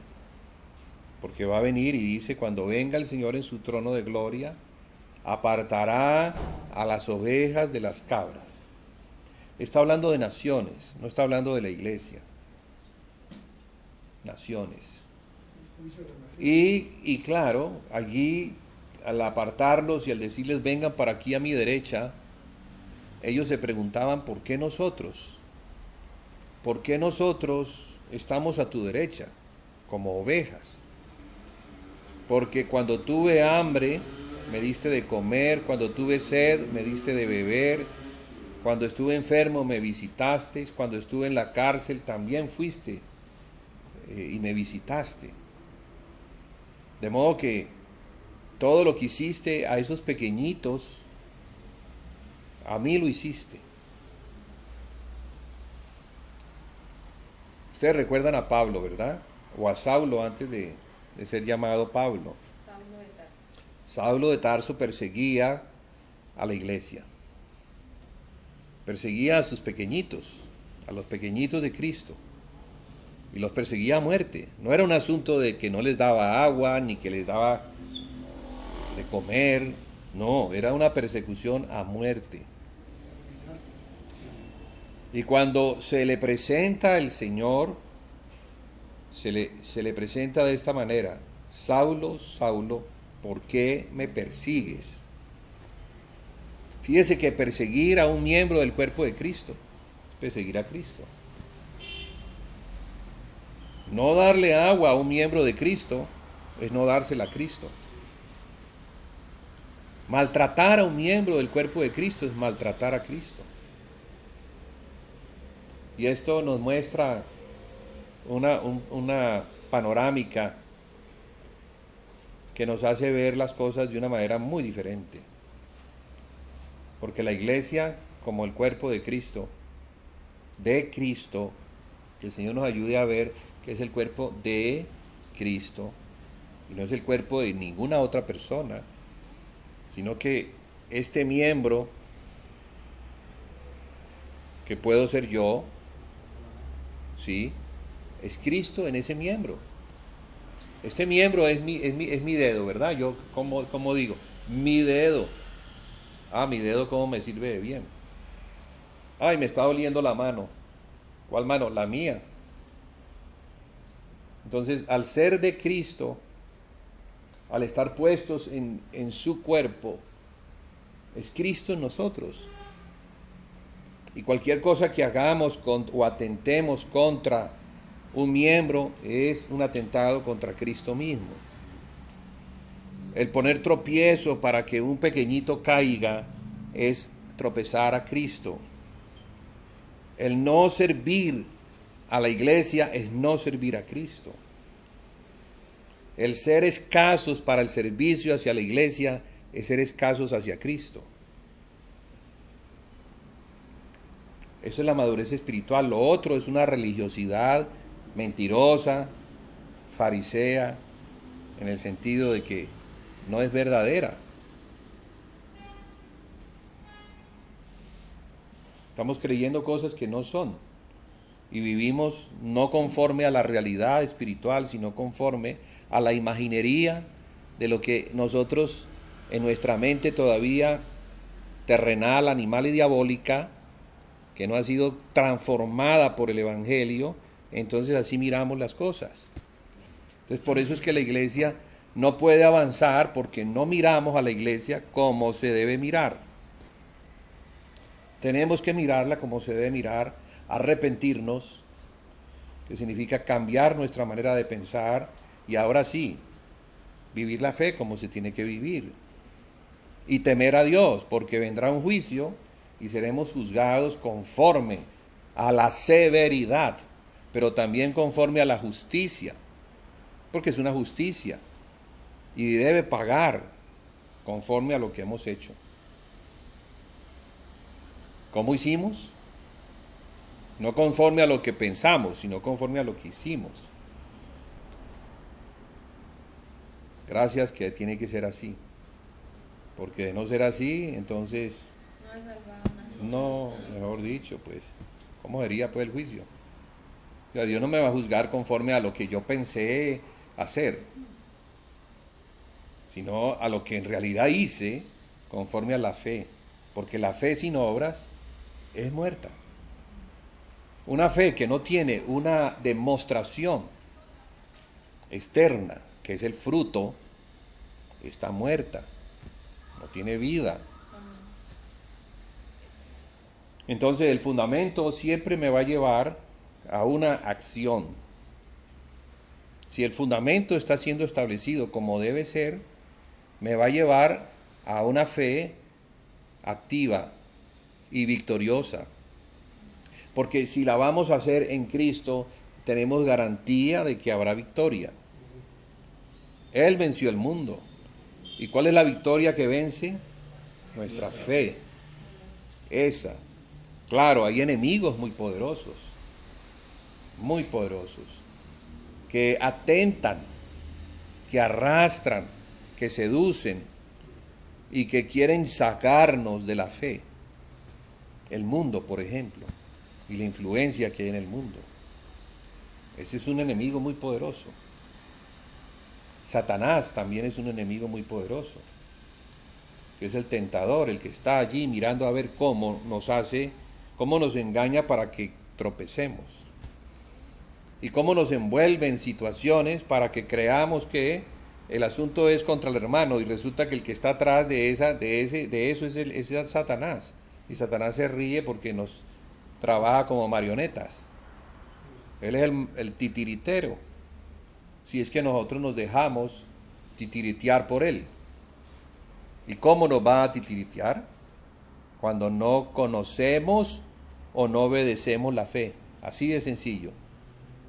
S1: porque va a venir y dice, cuando venga el Señor en su trono de gloria, apartará a las ovejas de las cabras. Está hablando de naciones, no está hablando de la iglesia. Naciones. Y claro, allí al apartarlos y al decirles vengan para aquí a mi derecha, ellos se preguntaban ¿por qué nosotros? ¿Por qué nosotros estamos a tu derecha como ovejas? Porque cuando tuve hambre me diste de comer, cuando tuve sed me diste de beber, Cuando estuve enfermo me visitasteis, cuando estuve en la cárcel también fuiste y me visitaste. De modo que todo lo que hiciste a esos pequeñitos, a mí lo hiciste. Ustedes recuerdan a Pablo, ¿verdad? O a Saulo antes de ser llamado Pablo. Saulo de Tarso perseguía a la iglesia. Perseguía a sus pequeñitos, a los pequeñitos de Cristo. Y los perseguía a muerte. No era un asunto de que no les daba agua, ni que les daba de comer. No, era una persecución a muerte. Y cuando se le presenta el Señor, se le presenta de esta manera: Saulo, Saulo, ¿por qué me persigues? Fíjese que perseguir a un miembro del cuerpo de Cristo es perseguir a Cristo. No darle agua a un miembro de Cristo es no dársela a Cristo. Maltratar a un miembro del cuerpo de Cristo es maltratar a Cristo. Y esto nos muestra una panorámica que nos hace ver las cosas de una manera muy diferente. Porque la iglesia, como el cuerpo de Cristo, que el Señor nos ayude a ver que es el cuerpo de Cristo, y no es el cuerpo de ninguna otra persona, sino que este miembro, que puedo ser yo, ¿sí?, es Cristo en ese miembro. Este miembro es mi dedo, ¿verdad? Yo, como digo, mi dedo. Mi dedo, ¿cómo me sirve de bien? Ay, me está doliendo la mano. ¿Cuál mano? La mía. Entonces, al ser de Cristo, al estar puestos en su cuerpo, es Cristo en nosotros. Y cualquier cosa que hagamos o atentemos contra un miembro es un atentado contra Cristo mismo. El poner tropiezo para que un pequeñito caiga es tropezar a Cristo. El no servir a la iglesia es no servir a Cristo. El ser escasos para el servicio hacia la iglesia es ser escasos hacia Cristo. Eso es la madurez espiritual. Lo otro es una religiosidad mentirosa, farisea, en el sentido de que no es verdadera. Estamos creyendo cosas que no son y vivimos no conforme a la realidad espiritual, sino conforme a la imaginería de lo que nosotros en nuestra mente todavía terrenal, animal y diabólica, que no ha sido transformada por el Evangelio, entonces así miramos las cosas. Entonces por eso es que la iglesia no puede avanzar, porque no miramos a la iglesia como se debe mirar. Tenemos que mirarla como se debe mirar, arrepentirnos, que significa cambiar nuestra manera de pensar, y ahora sí, vivir la fe como se tiene que vivir. Y temer a Dios, porque vendrá un juicio y seremos juzgados conforme a la severidad, pero también conforme a la justicia, porque es una justicia y debe pagar conforme a lo que hemos hecho. ¿Cómo hicimos? No conforme a lo que pensamos, sino conforme a lo que hicimos. Gracias, que tiene que ser así. Porque de no ser así, entonces, no, mejor dicho, pues, ¿cómo sería pues el juicio? O sea, Dios no me va a juzgar conforme a lo que yo pensé hacer, sino a lo que en realidad hice conforme a la fe. Porque la fe sin obras es muerta. Una fe que no tiene una demostración externa, que es el fruto, está muerta, no tiene vida. Entonces el fundamento siempre me va a llevar a una acción. Si el fundamento está siendo establecido como debe ser, me va a llevar a una fe activa, y victoriosa. Porque si la vamos a hacer en Cristo, tenemos garantía de que habrá victoria. Él venció el mundo. ¿Y cuál es la victoria que vence? Nuestra fe. Esa. Claro, hay enemigos muy poderosos, que atentan, que arrastran, que seducen y que quieren sacarnos de la fe. El mundo, por ejemplo, y la influencia que hay en el mundo. Ese es un enemigo muy poderoso. Satanás también es un enemigo muy poderoso, que es el tentador, el que está allí mirando a ver cómo nos engaña para que tropecemos. Y cómo nos envuelve en situaciones para que creamos que el asunto es contra el hermano y resulta que el que está atrás de eso es Satanás. Y Satanás se ríe porque nos trabaja como marionetas. Él es el titiritero, si es que nosotros nos dejamos titiritear por él. ¿Y cómo nos va a titiritear? Cuando no conocemos o no obedecemos la fe. Así de sencillo.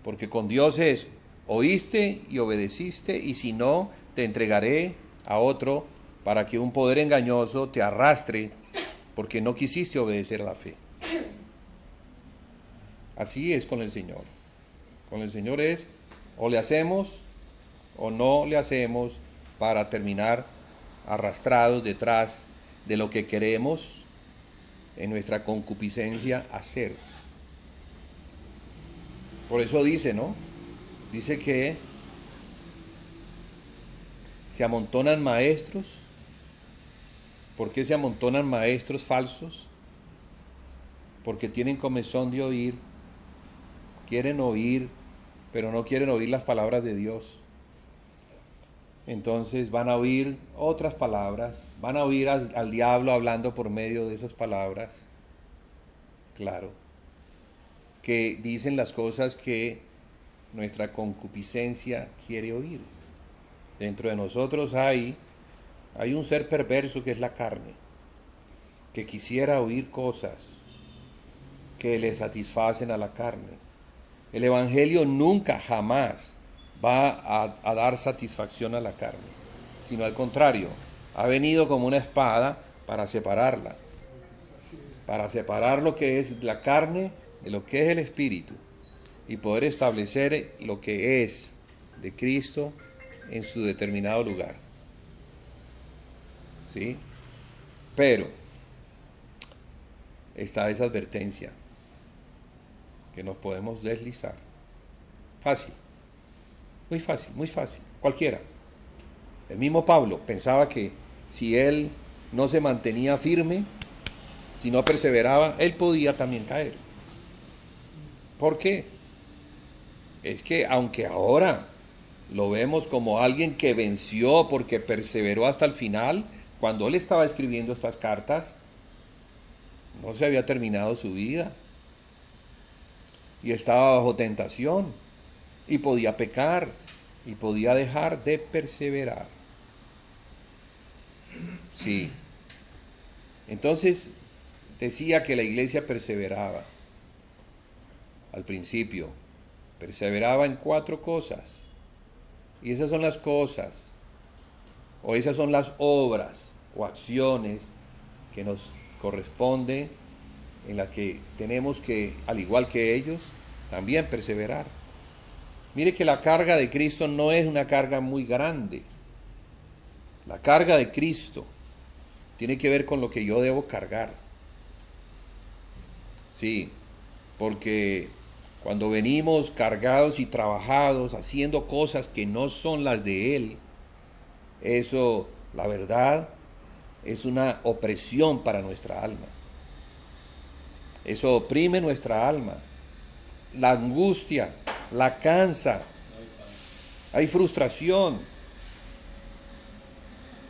S1: Porque con Dios es, oíste y obedeciste, y si no, te entregaré a otro para que un poder engañoso te arrastre porque no quisiste obedecer a la fe. Así es con el Señor. Con el Señor es, o le hacemos o no le hacemos, para terminar arrastrados detrás de lo que queremos en nuestra concupiscencia hacer. Por eso dice, ¿no? Dice que se amontonan maestros. ¿Por qué se amontonan maestros falsos? Porque tienen comezón de oír, quieren oír, pero no quieren oír las palabras de Dios. Entonces van a oír otras palabras, van a oír al diablo hablando por medio de esas palabras, claro, que dicen las cosas que nuestra concupiscencia quiere oír. Dentro de nosotros hay un ser perverso que es la carne, que quisiera oír cosas que le satisfacen a la carne. El Evangelio nunca, jamás va a dar satisfacción a la carne, sino al contrario, ha venido como una espada para separarla, para separar lo que es la carne de lo que es el espíritu y poder establecer lo que es de Cristo en su determinado lugar. ¿Sí? Pero está esa advertencia, que nos podemos deslizar. Fácil. Muy fácil, cualquiera. El mismo Pablo pensaba que si él no se mantenía firme, si no perseveraba, él podía también caer. ¿Por qué? Es que aunque ahora lo vemos como alguien que venció porque perseveró hasta el final, cuando él estaba escribiendo estas cartas, no se había terminado su vida. Y estaba bajo tentación. Y podía pecar, y podía dejar de perseverar. Sí. Entonces, decía que la iglesia perseveraba. Al principio, perseveraba en 4 cosas. Y esas son las cosas, o esas son las obras o acciones que nos corresponde, en las que tenemos que, al igual que ellos, también perseverar. Mire que la carga de Cristo no es una carga muy grande. La carga de Cristo tiene que ver con lo que yo debo cargar. Sí, porque cuando venimos cargados y trabajados, haciendo cosas que no son las de Él, eso, la verdad, es una opresión para nuestra alma. Eso oprime nuestra alma. La angustia, la cansa, hay frustración,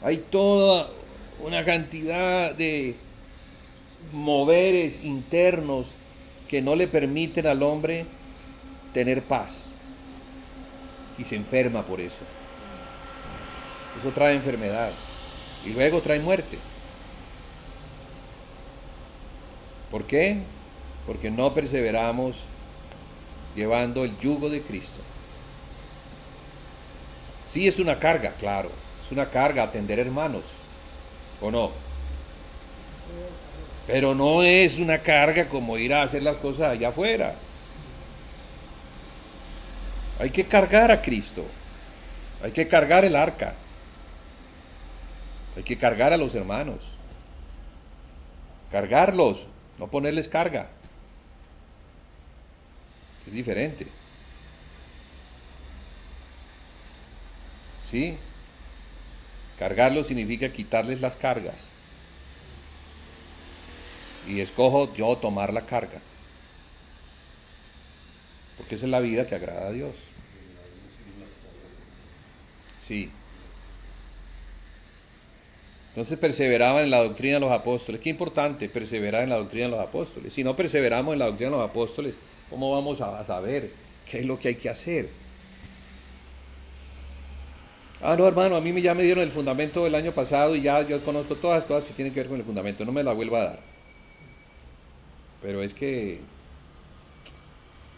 S1: hay toda una cantidad de moveres internos que no le permiten al hombre tener paz, y se enferma por eso. Eso trae enfermedad y luego trae muerte. ¿Por qué? Porque no perseveramos llevando el yugo de Cristo. Sí es una carga, claro, es una carga atender hermanos, ¿o no? Pero no es una carga como ir a hacer las cosas allá afuera. Hay que cargar a Cristo, hay que cargar el arca, hay que cargar a los hermanos, cargarlos, no ponerles carga. Es diferente. ¿Sí? Cargarlos significa quitarles las cargas. Y escojo yo tomar la carga. Porque esa es la vida que agrada a Dios. Sí. Entonces perseveraban en la doctrina de los apóstoles. Qué importante perseverar en la doctrina de los apóstoles. Si no perseveramos en la doctrina de los apóstoles, ¿cómo vamos a saber qué es lo que hay que hacer? No, hermano, a mí ya me dieron el fundamento del año pasado y ya yo conozco todas las cosas que tienen que ver con el fundamento. No me la vuelva a dar. Pero es que,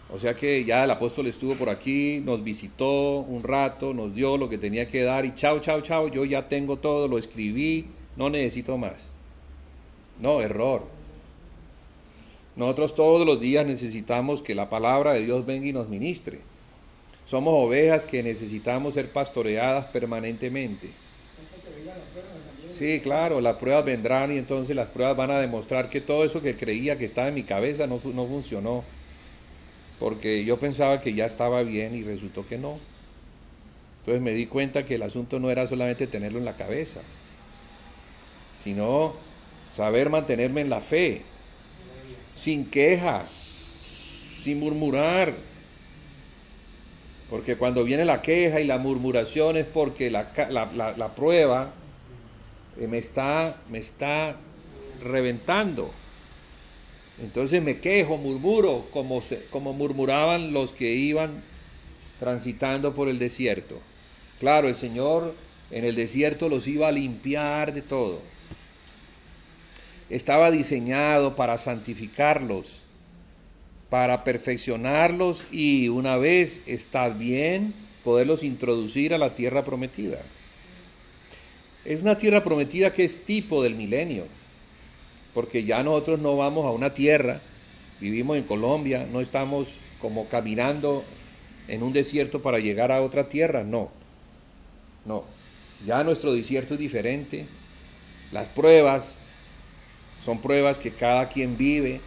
S1: o sea que ya el apóstol estuvo por aquí, nos visitó un rato, nos dio lo que tenía que dar y chao, chao, chao, yo ya tengo todo, lo escribí, no necesito más. No, error. Nosotros todos los días necesitamos que la palabra de Dios venga y nos ministre. Somos ovejas que necesitamos ser pastoreadas permanentemente. Sí, claro, las pruebas vendrán y entonces las pruebas van a demostrar que todo eso que creía que estaba en mi cabeza no funcionó. Porque yo pensaba que ya estaba bien y resultó que no. Entonces me di cuenta que el asunto no era solamente tenerlo en la cabeza, sino saber mantenerme en la fe, sin queja, sin murmurar. Porque cuando viene la queja y la murmuración es porque la prueba me está reventando. Entonces me quejo, murmuro, como murmuraban los que iban transitando por el desierto. Claro, el Señor en el desierto los iba a limpiar de todo. Estaba diseñado para santificarlos, para perfeccionarlos y una vez está bien poderlos introducir a la tierra prometida. Es una tierra prometida que es tipo del milenio, porque ya nosotros no vamos a una tierra, vivimos en Colombia, no estamos como caminando en un desierto para llegar a otra tierra, no, ya nuestro desierto es diferente, las pruebas son pruebas que cada quien vive.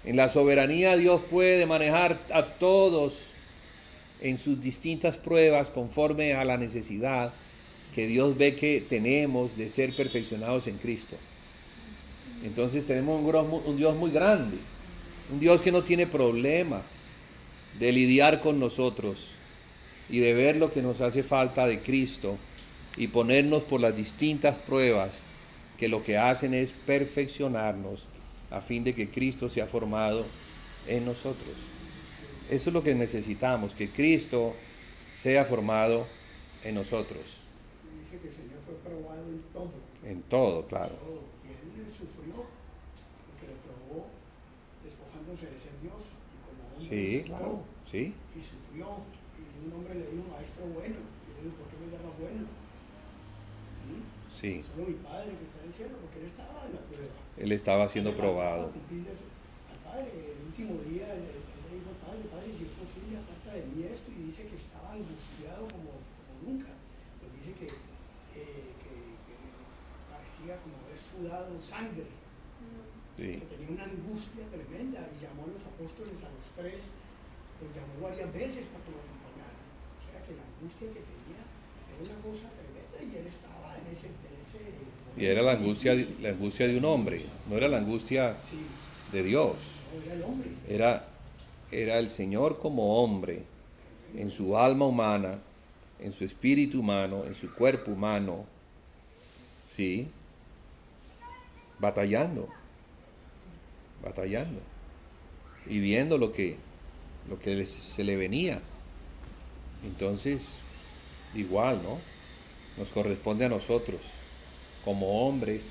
S1: En la soberanía Dios puede manejar a todos en sus distintas pruebas conforme a la necesidad que Dios ve que tenemos de ser perfeccionados en Cristo. Entonces tenemos un Dios muy grande, un Dios que no tiene problema de lidiar con nosotros y de ver lo que nos hace falta de Cristo y ponernos por las distintas pruebas que lo que hacen es perfeccionarnos a fin de que Cristo sea formado en nosotros. Eso es lo que necesitamos, que Cristo sea formado en nosotros.
S2: Dice que el Señor fue probado en todo.
S1: En todo, claro.
S2: Todo. Y Él sufrió, porque lo probó despojándose de ser Dios. Y como hombre
S1: Sí, claro, sí.
S2: Y sufrió. Y un hombre le dijo, maestro bueno. Y le dijo, ¿por qué me llamas bueno?
S1: Sí.
S2: Solo mi padre que está en el cielo, porque Él estaba en la prueba.
S1: Él estaba siendo probado.
S2: Al Padre, el último día, él le dijo, Padre, si es posible, aparta de mí esto, y dice que estaba angustiado como nunca. Pues dice que parecía como haber sudado sangre,
S1: Sí.
S2: que tenía una angustia tremenda, y llamó a los apóstoles, a los tres, los llamó varias veces para que lo acompañaran. O sea que la angustia que tenía era una cosa tremenda, y él estaba en ese
S1: y era la angustia de un hombre, no era la angustia de Dios.
S2: Era el hombre.
S1: Era el Señor como hombre, en su alma humana, en su espíritu humano, en su cuerpo humano, sí, batallando, y viendo lo que se le venía. Entonces, igual, ¿no? Nos corresponde a nosotros, como hombres,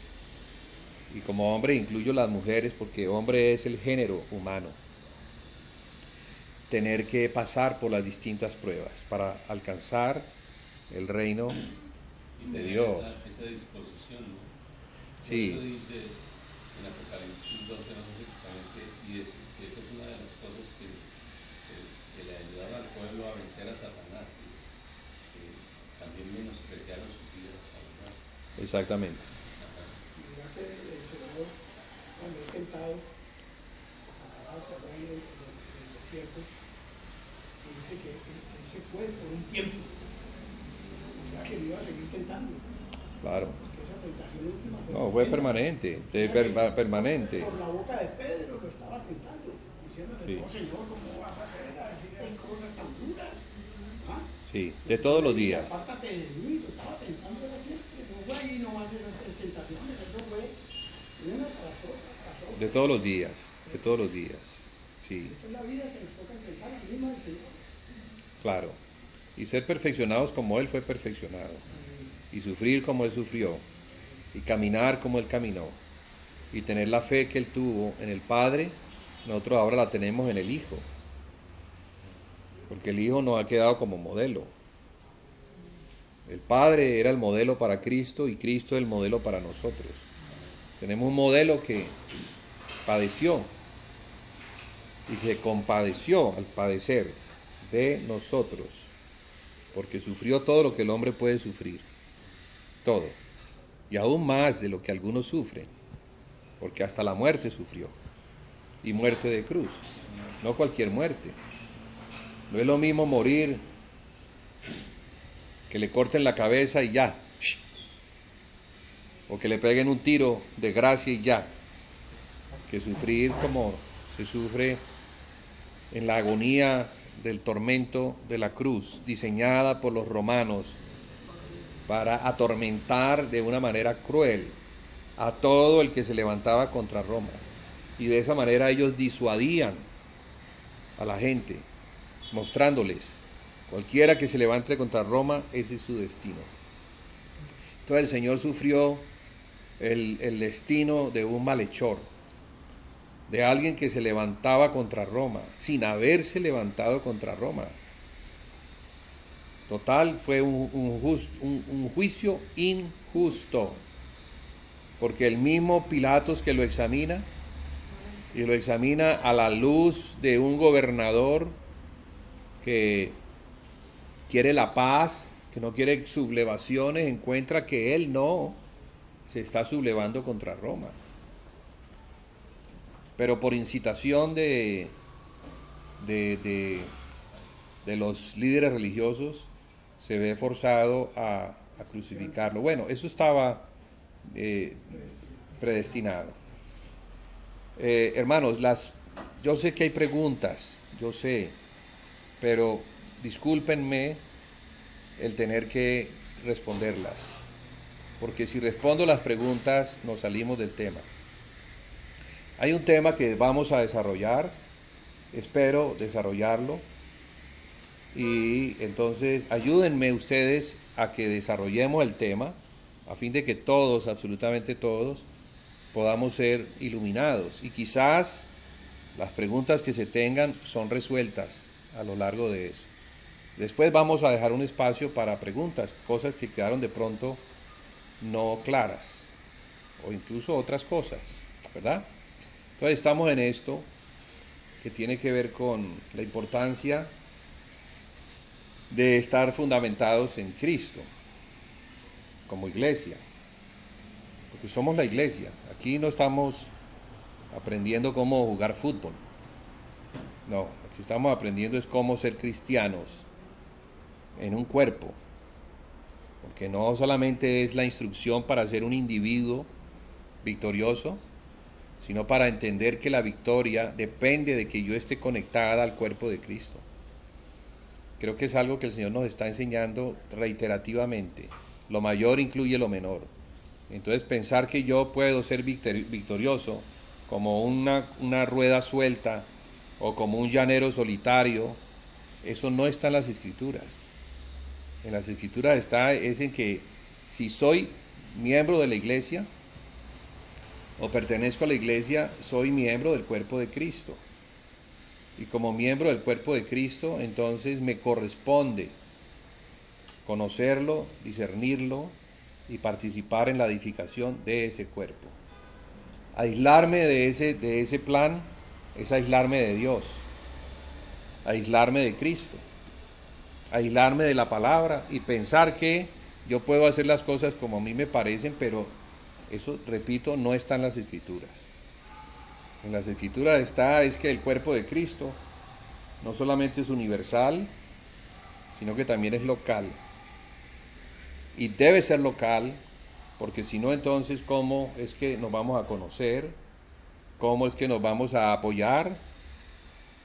S1: y como hombre incluyo las mujeres porque hombre es el género humano, tener que pasar por las distintas pruebas para alcanzar el reino de Dios.
S3: Esa disposición, ¿no?
S1: Sí.
S3: Por eso dice en Apocalipsis 12:11 que esa es una de las cosas que le ayudaron al pueblo a vencer a Satanás, que también menospreciaron sus vidas a Satanás.
S1: Exactamente.
S2: Mira que el Señor, cuando es tentado, Satanás allá en el desierto, que dice que él se fue por un tiempo, o sea que lo iba a seguir tentando.
S1: Claro.
S2: Porque esa tentación última
S1: Fue permanente, permanente.
S2: Por la boca de Pedro lo estaba tentando, diciéndole,
S1: Sí.
S2: no Señor, ¿cómo vas a hacer a decir esas cosas tan duras? ¿Ah?
S1: Sí, de todos los
S2: Y
S1: días.
S2: apártate de mí, lo estaba tentando era siempre, no fue ahí nomás esas tres tentaciones, eso fue una tras otra.
S1: De todos los días, de todos los días. Sí,
S2: Esa es la vida que nos toca enfrentar, la misma del Señor.
S1: claro. Y ser perfeccionados como Él fue perfeccionado. Y sufrir como Él sufrió. Y caminar como Él caminó. Y tener la fe que Él tuvo en el Padre, nosotros ahora la tenemos en el Hijo. Porque el Hijo nos ha quedado como modelo. El Padre era el modelo para Cristo y Cristo el modelo para nosotros. Tenemos un modelo que padeció y que compadeció al padecer de nosotros, porque sufrió todo lo que el hombre puede sufrir, todo, y aún más de lo que algunos sufren, porque hasta la muerte sufrió, y muerte de cruz, no cualquier muerte. No es lo mismo morir que le corten la cabeza y ya, o que le peguen un tiro de gracia y ya, que sufrir como se sufre en la agonía del tormento de la cruz, diseñada por los romanos para atormentar de una manera cruel a todo el que se levantaba contra Roma. Y de esa manera ellos disuadían a la gente, mostrándoles, cualquiera que se levante contra Roma, ese es su destino. Entonces el Señor sufrió el destino de un malhechor, de alguien que se levantaba contra Roma, sin haberse levantado contra Roma. Total, fue un juicio injusto, porque el mismo Pilatos que lo examina, y lo examina a la luz de un gobernador que quiere la paz, que no quiere sublevaciones, encuentra que él no se está sublevando contra Roma. Pero por incitación de los líderes religiosos se ve forzado a crucificarlo. Bueno, eso estaba predestinado. Hermanos, yo sé que hay preguntas, yo sé, pero discúlpenme el tener que responderlas, porque si respondo las preguntas nos salimos del tema. Hay un tema que vamos a desarrollar, espero desarrollarlo, y entonces ayúdenme ustedes a que desarrollemos el tema, a fin de que todos, absolutamente todos, podamos ser iluminados. Y quizás las preguntas que se tengan son resueltas a lo largo de eso. Después vamos a dejar un espacio para preguntas, cosas que quedaron de pronto no claras, o incluso otras cosas, ¿verdad? Entonces estamos en esto que tiene que ver con la importancia de estar fundamentados en Cristo como iglesia, porque somos la iglesia. Aquí no estamos aprendiendo cómo jugar fútbol, no, aquí estamos aprendiendo es cómo ser cristianos en un cuerpo, porque no solamente es la instrucción para ser un individuo victorioso, sino para entender que la victoria depende de que yo esté conectada al cuerpo de Cristo. Creo que es algo que el Señor nos está enseñando reiterativamente. Lo mayor incluye lo menor. Entonces pensar que yo puedo ser victorioso como una rueda suelta o como un llanero solitario, eso no está en las Escrituras. En las Escrituras es en que si soy miembro de la iglesia, o pertenezco a la iglesia, soy miembro del cuerpo de Cristo. Y como miembro del cuerpo de Cristo, entonces me corresponde conocerlo, discernirlo y participar en la edificación de ese cuerpo. Aislarme de ese plan es aislarme de Dios, aislarme de Cristo, aislarme de la palabra y pensar que yo puedo hacer las cosas como a mí me parecen, pero eso, repito, no está en las Escrituras. En las Escrituras es que el cuerpo de Cristo no solamente es universal, sino que también es local. Y debe ser local, porque si no, entonces, ¿cómo es que nos vamos a conocer? ¿Cómo es que nos vamos a apoyar?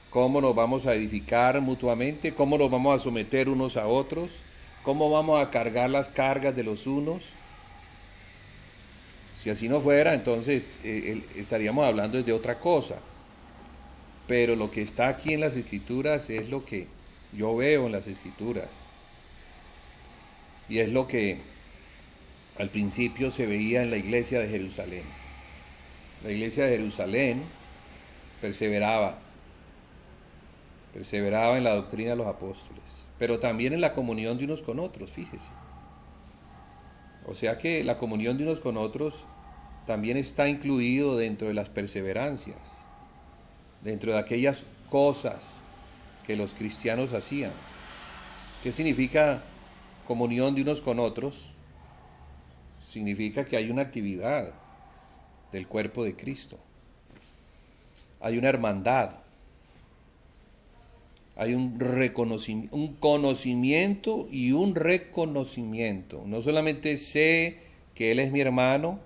S1: ¿Cómo nos vamos a edificar mutuamente? ¿Cómo nos vamos a someter unos a otros? ¿Cómo vamos a cargar las cargas de los unos? Si así no fuera, entonces estaríamos hablando de otra cosa. Pero lo que está aquí en las Escrituras es lo que yo veo en las Escrituras. Y es lo que al principio se veía en la iglesia de Jerusalén. La iglesia de Jerusalén perseveraba en la doctrina de los apóstoles, pero también en la comunión de unos con otros, fíjese. O sea que la comunión de unos con otros también está incluido dentro de las perseverancias, dentro de aquellas cosas que los cristianos hacían. ¿Qué significa comunión de unos con otros? Significa que hay una actividad del cuerpo de Cristo. Hay una hermandad. Hay un conocimiento y un reconocimiento. No solamente sé que Él es mi hermano,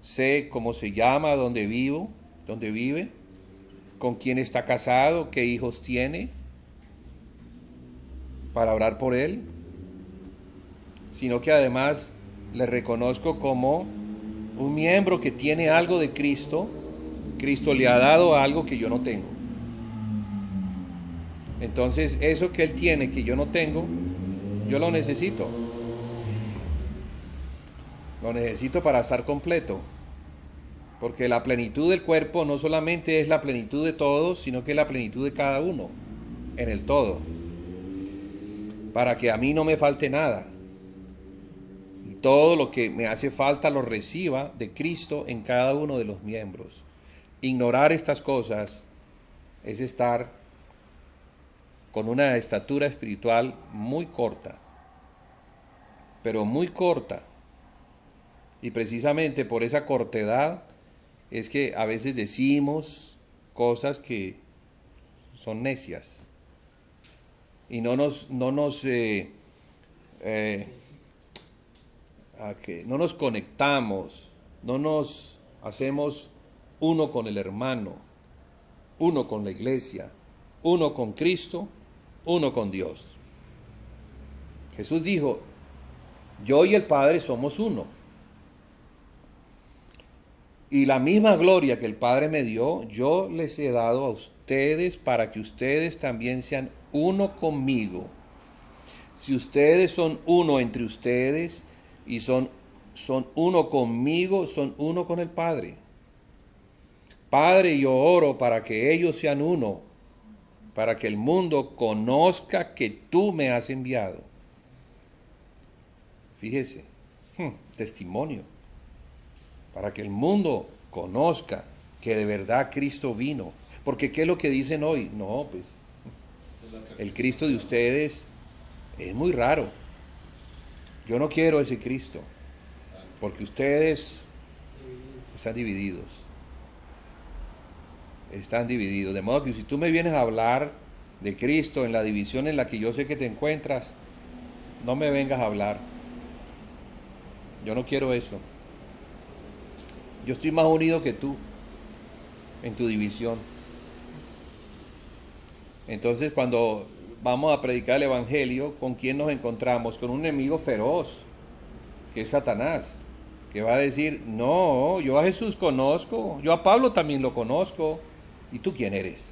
S1: sé cómo se llama, dónde vive, con quién está casado, qué hijos tiene, para orar por Él, sino que además le reconozco como un miembro que tiene algo de Cristo. Cristo le ha dado algo que yo no tengo. Entonces, eso que Él tiene que yo no tengo, yo lo necesito. Lo necesito para estar completo. Porque la plenitud del cuerpo no solamente es la plenitud de todos, sino que es la plenitud de cada uno, en el todo. Para que a mí no me falte nada. Y todo lo que me hace falta lo reciba de Cristo en cada uno de los miembros. Ignorar estas cosas es estar con una estatura espiritual muy corta, pero muy corta. Y precisamente por esa cortedad es que a veces decimos cosas que son necias y no nos conectamos, no nos hacemos uno con el hermano, uno con la iglesia, uno con Cristo, uno con Dios. Jesús dijo, yo y el Padre somos uno. Y la misma gloria que el Padre me dio, yo les he dado a ustedes para que ustedes también sean uno conmigo. Si ustedes son uno entre ustedes y son uno conmigo, son uno con el Padre. Padre, yo oro para que ellos sean uno, para que el mundo conozca que tú me has enviado. Fíjese, testimonio. Para que el mundo conozca que de verdad Cristo vino. Porque ¿qué es lo que dicen hoy? No, pues el Cristo de ustedes es muy raro. Yo no quiero ese Cristo, porque ustedes están divididos. Están divididos. De modo que si tú me vienes a hablar de Cristo en la división en la que yo sé que te encuentras, no me vengas a hablar. Yo no quiero eso. Yo estoy más unido que tú en tu división. Entonces, cuando vamos a predicar el Evangelio, ¿con quién nos encontramos? Con un enemigo feroz, que es Satanás, que va a decir, no, yo a Jesús conozco, yo a Pablo también lo conozco, ¿y tú quién eres?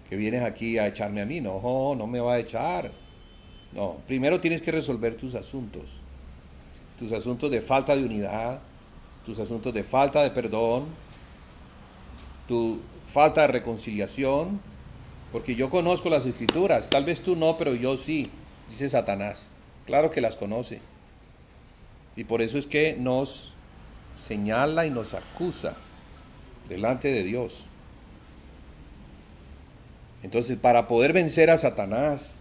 S1: Que vienes aquí a echarme a mí. No, no me va a echar. No, primero tienes que resolver tus asuntos de falta de unidad, tus asuntos de falta de perdón, tu falta de reconciliación, porque yo conozco las Escrituras, tal vez tú no, pero yo sí, dice Satanás. Claro que las conoce. Y por eso es que nos señala y nos acusa delante de Dios. Entonces, para poder vencer a Satanás,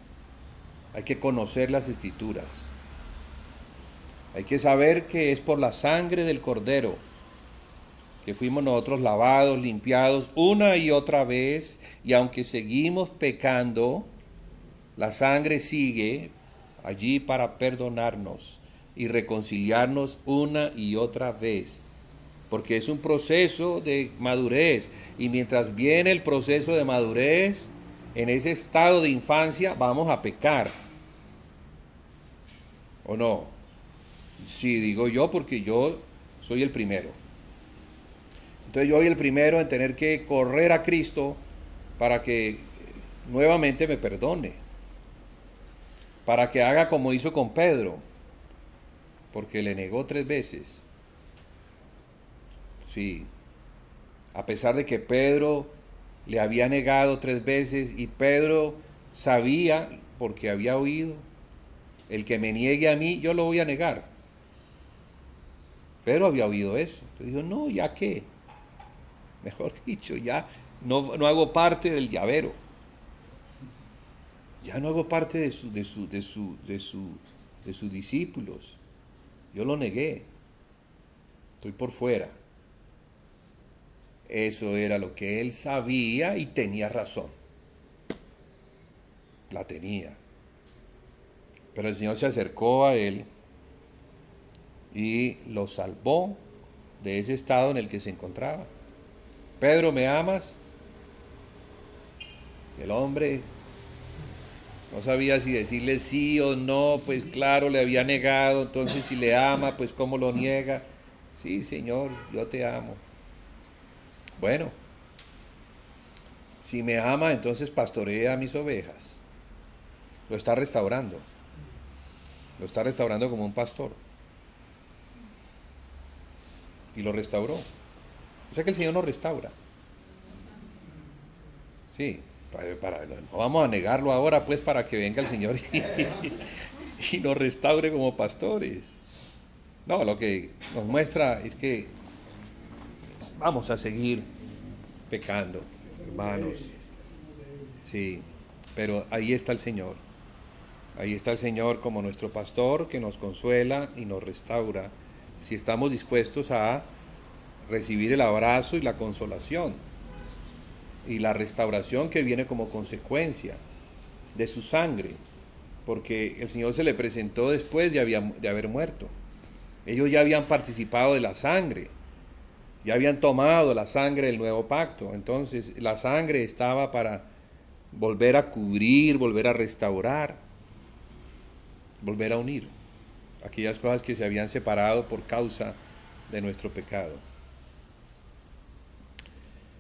S1: hay que conocer las Escrituras. Hay que saber que es por la sangre del Cordero que fuimos nosotros lavados, limpiados una y otra vez, y aunque seguimos pecando, la sangre sigue allí para perdonarnos y reconciliarnos una y otra vez, porque es un proceso de madurez, y mientras viene el proceso de madurez, en ese estado de infancia vamos a pecar, ¿o no? Sí, digo yo, porque yo soy el primero. Entonces yo soy el primero en tener que correr a Cristo para que nuevamente me perdone, para que haga como hizo con Pedro, porque le negó 3 veces. Sí, a pesar de que Pedro le había negado 3 veces y Pedro sabía, porque había oído, el que me niegue a mí, yo lo voy a negar. Pedro había oído eso. Entonces dijo, no, ¿ya qué? Mejor dicho, ya no hago parte del llavero. Ya no hago parte de sus discípulos. Yo lo negué. Estoy por fuera. Eso era lo que él sabía y tenía razón. La tenía. Pero el Señor se acercó a él y lo salvó de ese estado en el que se encontraba. Pedro, ¿me amas? El hombre no sabía si decirle sí o no, pues claro, le había negado, entonces si le ama, pues ¿cómo lo niega? Sí, Señor, yo te amo. Bueno, si me ama, entonces pastorea a mis ovejas. Lo está restaurando. Lo está restaurando como un pastor. Y lo restauró. O sea que el Señor nos restaura. Sí, no vamos a negarlo ahora, pues, para que venga el Señor y nos restaure como pastores. No, lo que nos muestra es que vamos a seguir pecando, hermanos. Sí, pero ahí está el Señor. Ahí está el Señor como nuestro pastor que nos consuela y nos restaura si estamos dispuestos a recibir el abrazo y la consolación y la restauración que viene como consecuencia de su sangre, porque el Señor se le presentó después de haber muerto. Ellos ya habían participado de la sangre, ya habían tomado la sangre del nuevo pacto, entonces la sangre estaba para volver a cubrir, volver a restaurar, volver a unir aquellas cosas que se habían separado por causa de nuestro pecado.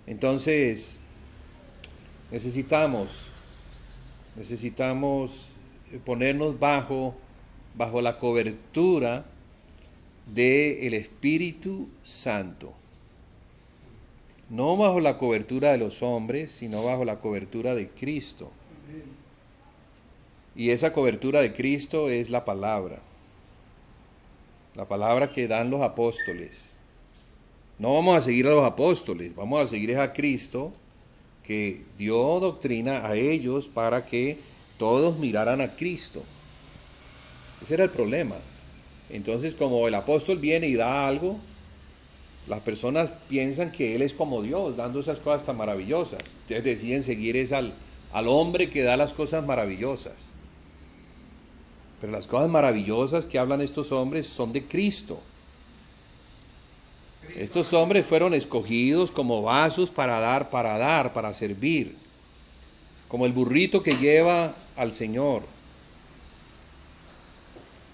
S1: Entonces, necesitamos ponernos bajo la cobertura del Espíritu Santo. No bajo la cobertura de los hombres, sino bajo la cobertura de Cristo. Y esa cobertura de Cristo es la palabra que dan los apóstoles. No vamos a seguir a los apóstoles, vamos a seguir a Cristo, que dio doctrina a ellos para que todos miraran a Cristo. Ese era el problema. Entonces, como el apóstol viene y da algo, las personas piensan que él es como Dios, dando esas cosas tan maravillosas. Entonces deciden seguir al hombre que da las cosas maravillosas. Pero las cosas maravillosas que hablan estos hombres son de Cristo. Estos hombres fueron escogidos como vasos para servir, como el burrito que lleva al Señor,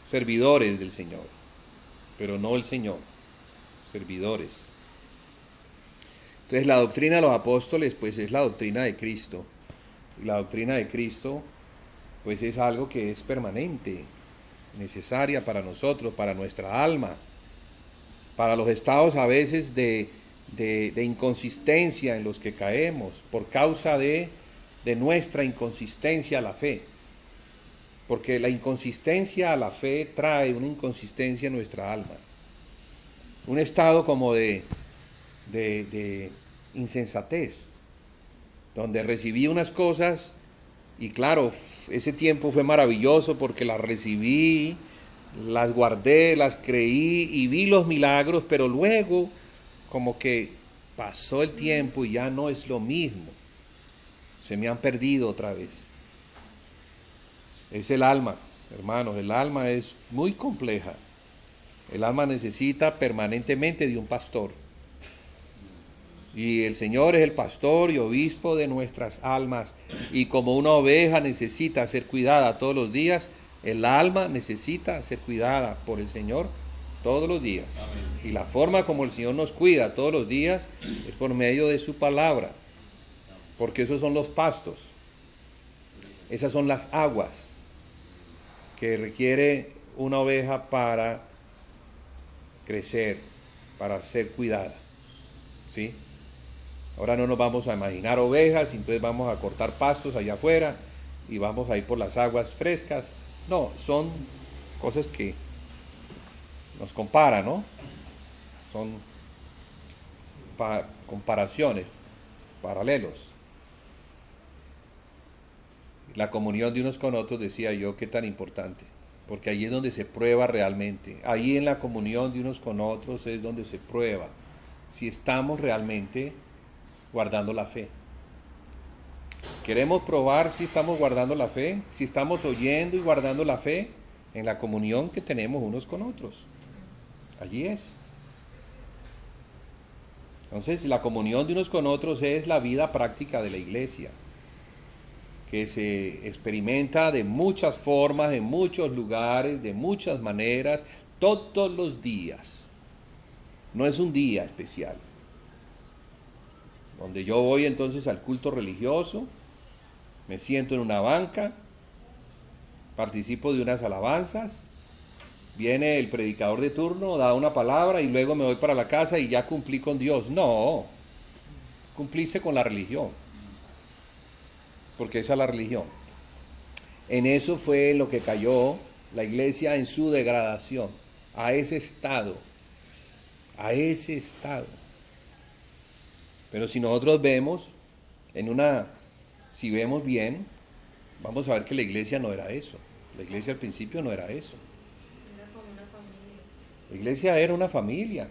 S1: servidores del Señor, pero no el Señor, servidores. Entonces la doctrina de los apóstoles pues es la doctrina de Cristo, y la doctrina de Cristo pues es algo que es permanente, necesaria para nosotros, para nuestra alma. para los estados a veces de inconsistencia en los que caemos por causa de nuestra inconsistencia a la fe. Porque la inconsistencia a la fe trae una inconsistencia en nuestra alma. Un estado como de insensatez, donde recibí unas cosas y claro, ese tiempo fue maravilloso porque las recibí, las guardé, las creí y vi los milagros, pero luego como que pasó el tiempo y ya no es lo mismo. Se me han perdido otra vez. Es el alma, hermanos, el alma es muy compleja. El alma necesita permanentemente de un pastor. Y el Señor es el pastor y obispo de nuestras almas. Y como una oveja necesita ser cuidada todos los días, el alma necesita ser cuidada por el Señor todos los días.
S3: Amén.
S1: Y la forma como el Señor nos cuida todos los días es por medio de su palabra. Porque esos son los pastos. Esas son las aguas que requiere una oveja para crecer, para ser cuidada. ¿Sí? Ahora no nos vamos a imaginar ovejas, entonces vamos a cortar pastos allá afuera y vamos a ir por las aguas frescas. No, son cosas que nos comparan, ¿no? Son comparaciones, paralelos. La comunión de unos con otros, decía yo, qué tan importante, porque ahí es donde se prueba realmente. Ahí en la comunión de unos con otros es donde se prueba si estamos realmente guardando la fe. Queremos probar si estamos guardando la fe, si estamos oyendo y guardando la fe en la comunión que tenemos unos con otros. Allí es. Entonces, la comunión de unos con otros es la vida práctica de la iglesia, que se experimenta de muchas formas, en muchos lugares, de muchas maneras, todos los días. No es un día especial. Donde yo voy entonces al culto religioso, me siento en una banca, participo de unas alabanzas, viene el predicador de turno, da una palabra y luego me voy para la casa y ya cumplí con Dios. No, cumpliste con la religión. Porque esa es la religión. En eso fue lo que cayó la iglesia en su degradación, a ese estado, Pero si nosotros vemos, si vemos bien, vamos a ver que la iglesia no era eso. La iglesia al principio no era eso.
S4: Era como una familia.
S1: La iglesia era una familia,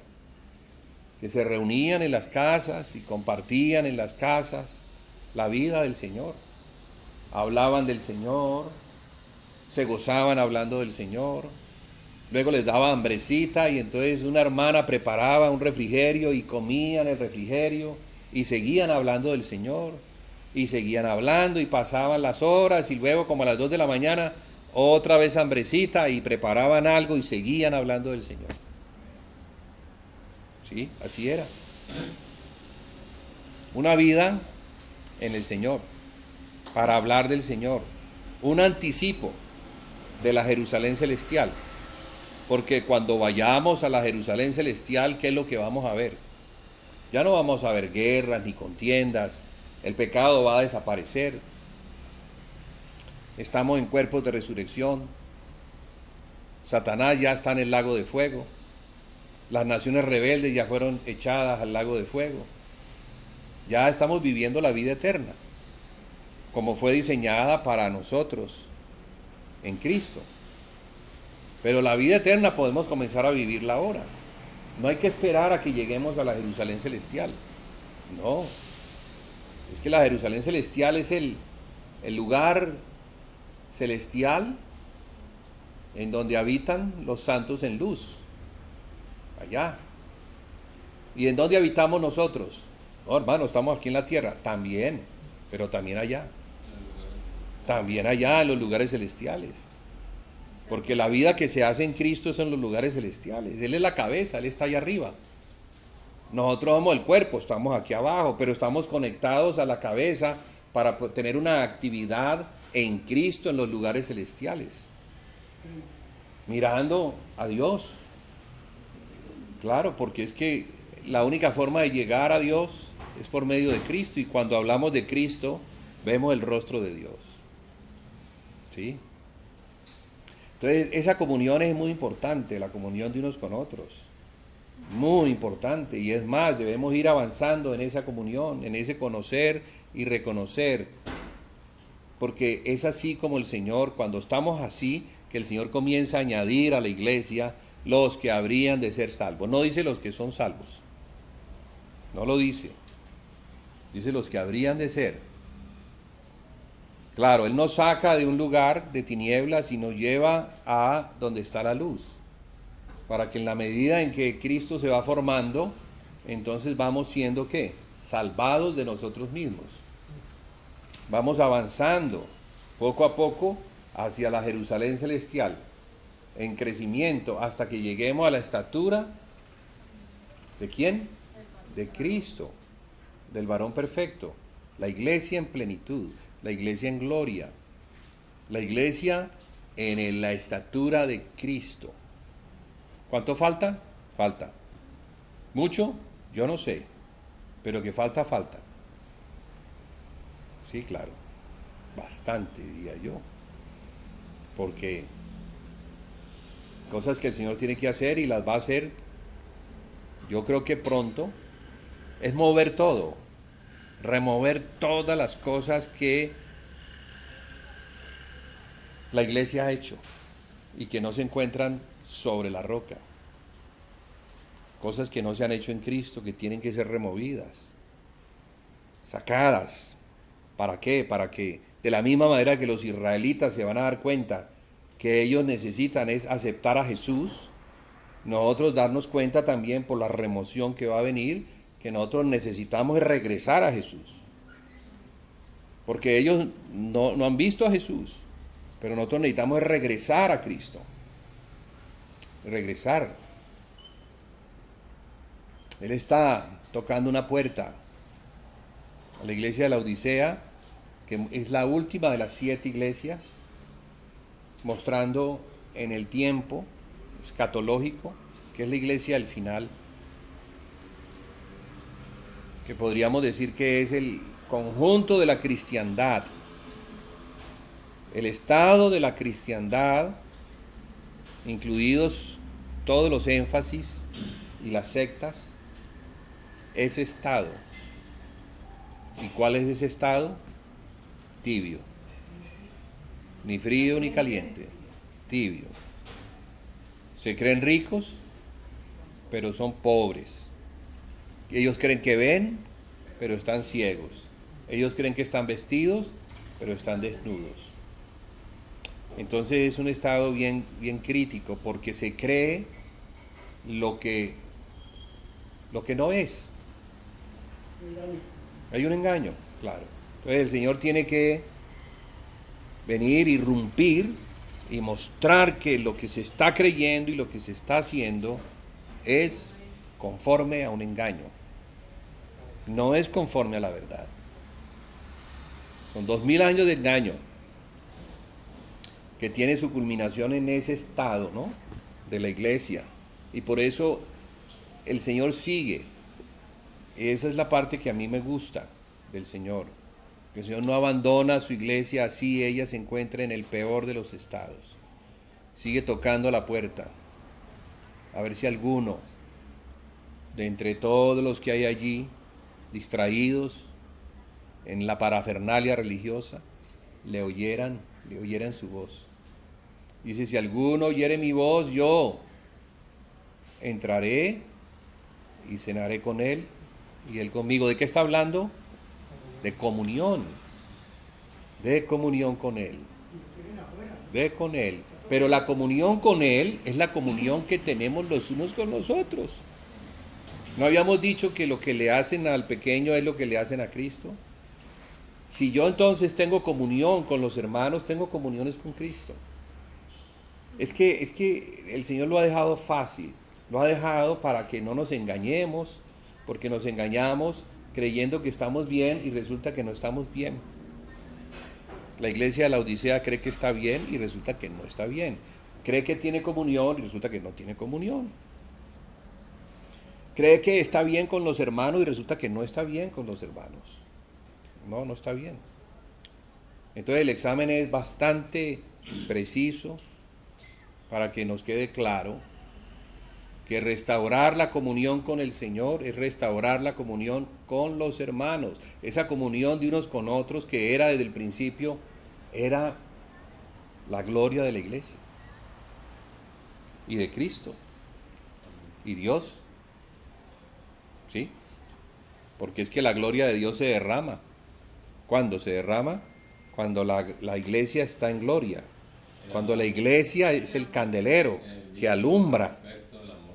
S1: que se reunían en las casas y compartían en las casas la vida del Señor. Hablaban del Señor, se gozaban hablando del Señor, luego les daba hambrecita y entonces una hermana preparaba un refrigerio y comían el refrigerio y seguían hablando del Señor y seguían hablando y pasaban las horas y luego como a las 2 de la mañana otra vez hambrecita y preparaban algo y seguían hablando del Señor. Sí, así era. Una vida en el Señor, para hablar del Señor, un anticipo de la Jerusalén celestial, porque cuando vayamos a la Jerusalén celestial, ¿qué es lo que vamos a ver? Ya no vamos a ver guerras ni contiendas, el pecado va a desaparecer, estamos en cuerpos de resurrección, Satanás ya está en el lago de fuego, las naciones rebeldes ya fueron echadas al lago de fuego, ya estamos viviendo la vida eterna, como fue diseñada para nosotros en Cristo. Pero la vida eterna podemos comenzar a vivirla ahora. No hay que esperar a que lleguemos a la Jerusalén celestial. No. Es que la Jerusalén celestial es el lugar celestial en donde habitan los santos en luz. Allá. ¿Y en dónde habitamos nosotros? No, hermano, estamos aquí en la tierra. También, pero también allá. También allá en los lugares celestiales. Porque la vida que se hace en Cristo es en los lugares celestiales. Él es la cabeza, Él está allá arriba. Nosotros somos el cuerpo, estamos aquí abajo, pero estamos conectados a la cabeza para tener una actividad en Cristo en los lugares celestiales. Mirando a Dios. Claro, porque es que la única forma de llegar a Dios es por medio de Cristo, y cuando hablamos de Cristo vemos el rostro de Dios. ¿Sí? Entonces esa comunión es muy importante, la comunión de unos con otros. Muy importante, y es más, debemos ir avanzando en esa comunión, en ese conocer y reconocer, porque es así como el Señor, cuando estamos así, que el Señor comienza a añadir a la iglesia los que habrían de ser salvos. No dice los que son salvos, no lo dice, dice los que habrían de ser. Claro, Él nos saca de un lugar de tinieblas y nos lleva a donde está la luz, para que en la medida en que Cristo se va formando, entonces vamos siendo, ¿qué? Salvados de nosotros mismos. Vamos avanzando poco a poco hacia la Jerusalén celestial, en crecimiento, hasta que lleguemos a la estatura ¿de quién? De Cristo, del varón perfecto, la iglesia en plenitud, la iglesia en gloria, la iglesia en la estatura de Cristo. ¿Cuánto falta? Falta. ¿Mucho? Yo no sé, pero que falta, falta. Sí, claro, bastante diría yo, porque cosas que el Señor tiene que hacer y las va a hacer, yo creo que pronto, es mover todo, remover todas las cosas que la iglesia ha hecho y que no se encuentran sobre la roca, cosas que no se han hecho en Cristo, que tienen que ser removidas, sacadas. ¿Para qué? Para que de la misma manera que los israelitas se van a dar cuenta que ellos necesitan es aceptar a Jesús, nosotros darnos cuenta también por la remoción que va a venir, que nosotros necesitamos regresar a Jesús. Porque ellos no han visto a Jesús, pero nosotros necesitamos regresar a Cristo. Regresar. Él está tocando una puerta a la iglesia de la Odisea, que es la última de las 7 iglesias, mostrando en el tiempo escatológico, que es la iglesia del final, que podríamos decir que es el conjunto de la cristiandad, el estado de la cristiandad, incluidos todos los énfasis y las sectas, ese estado. ¿Y cuál es ese estado? Tibio, ni frío ni caliente, tibio. Se creen ricos, pero son pobres. Ellos creen que ven, pero están ciegos. Ellos creen que están vestidos, pero están desnudos. Entonces es un estado bien crítico, porque se cree lo que no es. Hay un engaño, claro. Entonces el Señor tiene que venir, irrumpir y mostrar que lo que se está creyendo y lo que se está haciendo es conforme a un engaño. No es conforme a la verdad. Son 2000 años de engaño que tiene su culminación en ese estado, ¿no?, de la iglesia. Y por eso el Señor sigue. Esa es la parte que a mí me gusta del Señor. Que el Señor no abandona a su iglesia así ella se encuentra en el peor de los estados. Sigue tocando la puerta, a ver si alguno, de entre todos los que hay allí, distraídos en la parafernalia religiosa, le oyeran su voz. Dice, si alguno oyere mi voz, yo entraré y cenaré con él y él conmigo. ¿De qué está hablando? De comunión con él, de con él. Pero la comunión con él es la comunión que tenemos los unos con los otros. ¿No habíamos dicho que lo que le hacen al pequeño es lo que le hacen a Cristo? Si yo entonces tengo comunión con los hermanos, tengo comuniones con Cristo. Es que el Señor lo ha dejado fácil, lo ha dejado para que no nos engañemos, porque nos engañamos creyendo que estamos bien y resulta que no estamos bien. La iglesia de la Odisea cree que está bien y resulta que no está bien. Cree que tiene comunión y resulta que no tiene comunión. cree que está bien con los hermanos y resulta que no está bien con los hermanos. No, no está bien. Entonces el examen es bastante preciso para que nos quede claro que restaurar la comunión con el Señor es restaurar la comunión con los hermanos. Esa comunión de unos con otros que era desde el principio, era la gloria de la iglesia y de Cristo y Dios. ¿Sí? Porque es que la gloria de Dios se derrama. ¿Cuándo se derrama? Cuando la iglesia está en gloria. Cuando la iglesia es el candelero que alumbra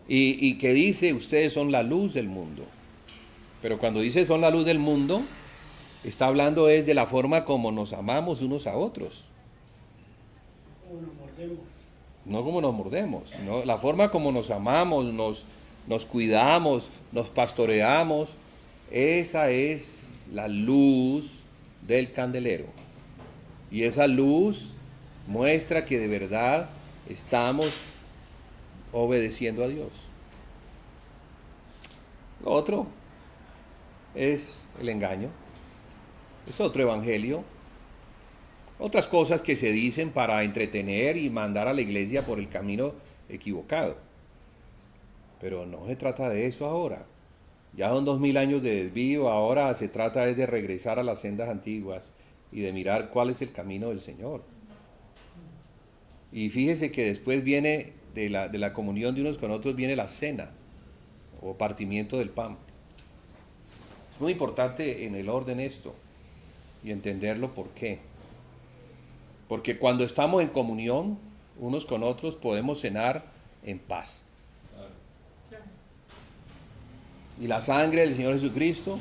S1: y que dice, ustedes son la luz del mundo. Pero cuando dice son la luz del mundo, está hablando es de la forma como nos amamos unos a otros.
S2: Como nos mordemos.
S1: No como nos mordemos, sino la forma como nos amamos, nos cuidamos, nos pastoreamos. Esa es la luz del candelero. Y esa luz muestra que de verdad estamos obedeciendo a Dios. Lo otro es el engaño. Es otro evangelio. Otras cosas que se dicen para entretener y mandar a la iglesia por el camino equivocado. Pero no se trata de eso ahora. Ya son 2000 años de desvío, ahora se trata de regresar a las sendas antiguas y de mirar cuál es el camino del Señor. Y fíjese que después viene de la comunión de unos con otros, viene la cena o partimiento del pan. Es muy importante en el orden esto y entenderlo por qué. Porque cuando estamos en comunión unos con otros podemos cenar en paz. Y la sangre del Señor Jesucristo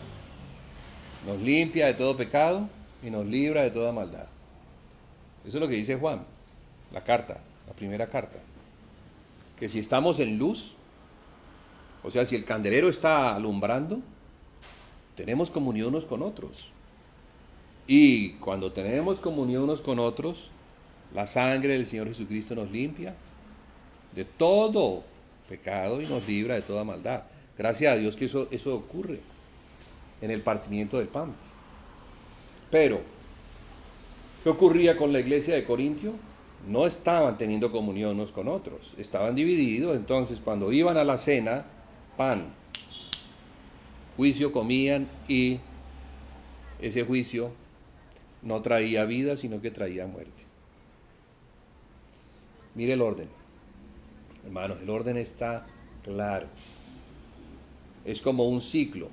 S1: nos limpia de todo pecado y nos libra de toda maldad. Eso es lo que dice Juan, la carta, la primera carta. Que si estamos en luz, o sea, si el candelero está alumbrando, tenemos comunión unos con otros. Y cuando tenemos comunión unos con otros, la sangre del Señor Jesucristo nos limpia de todo pecado y nos libra de toda maldad. Gracias a Dios que eso ocurre en el partimiento del pan. Pero, ¿qué ocurría con la iglesia de Corintio? No estaban teniendo comunión unos con otros, estaban divididos. Entonces cuando iban a la cena, pan, juicio comían, y ese juicio no traía vida, sino que traía muerte. Mire el orden, hermanos, el orden está claro. Es como un ciclo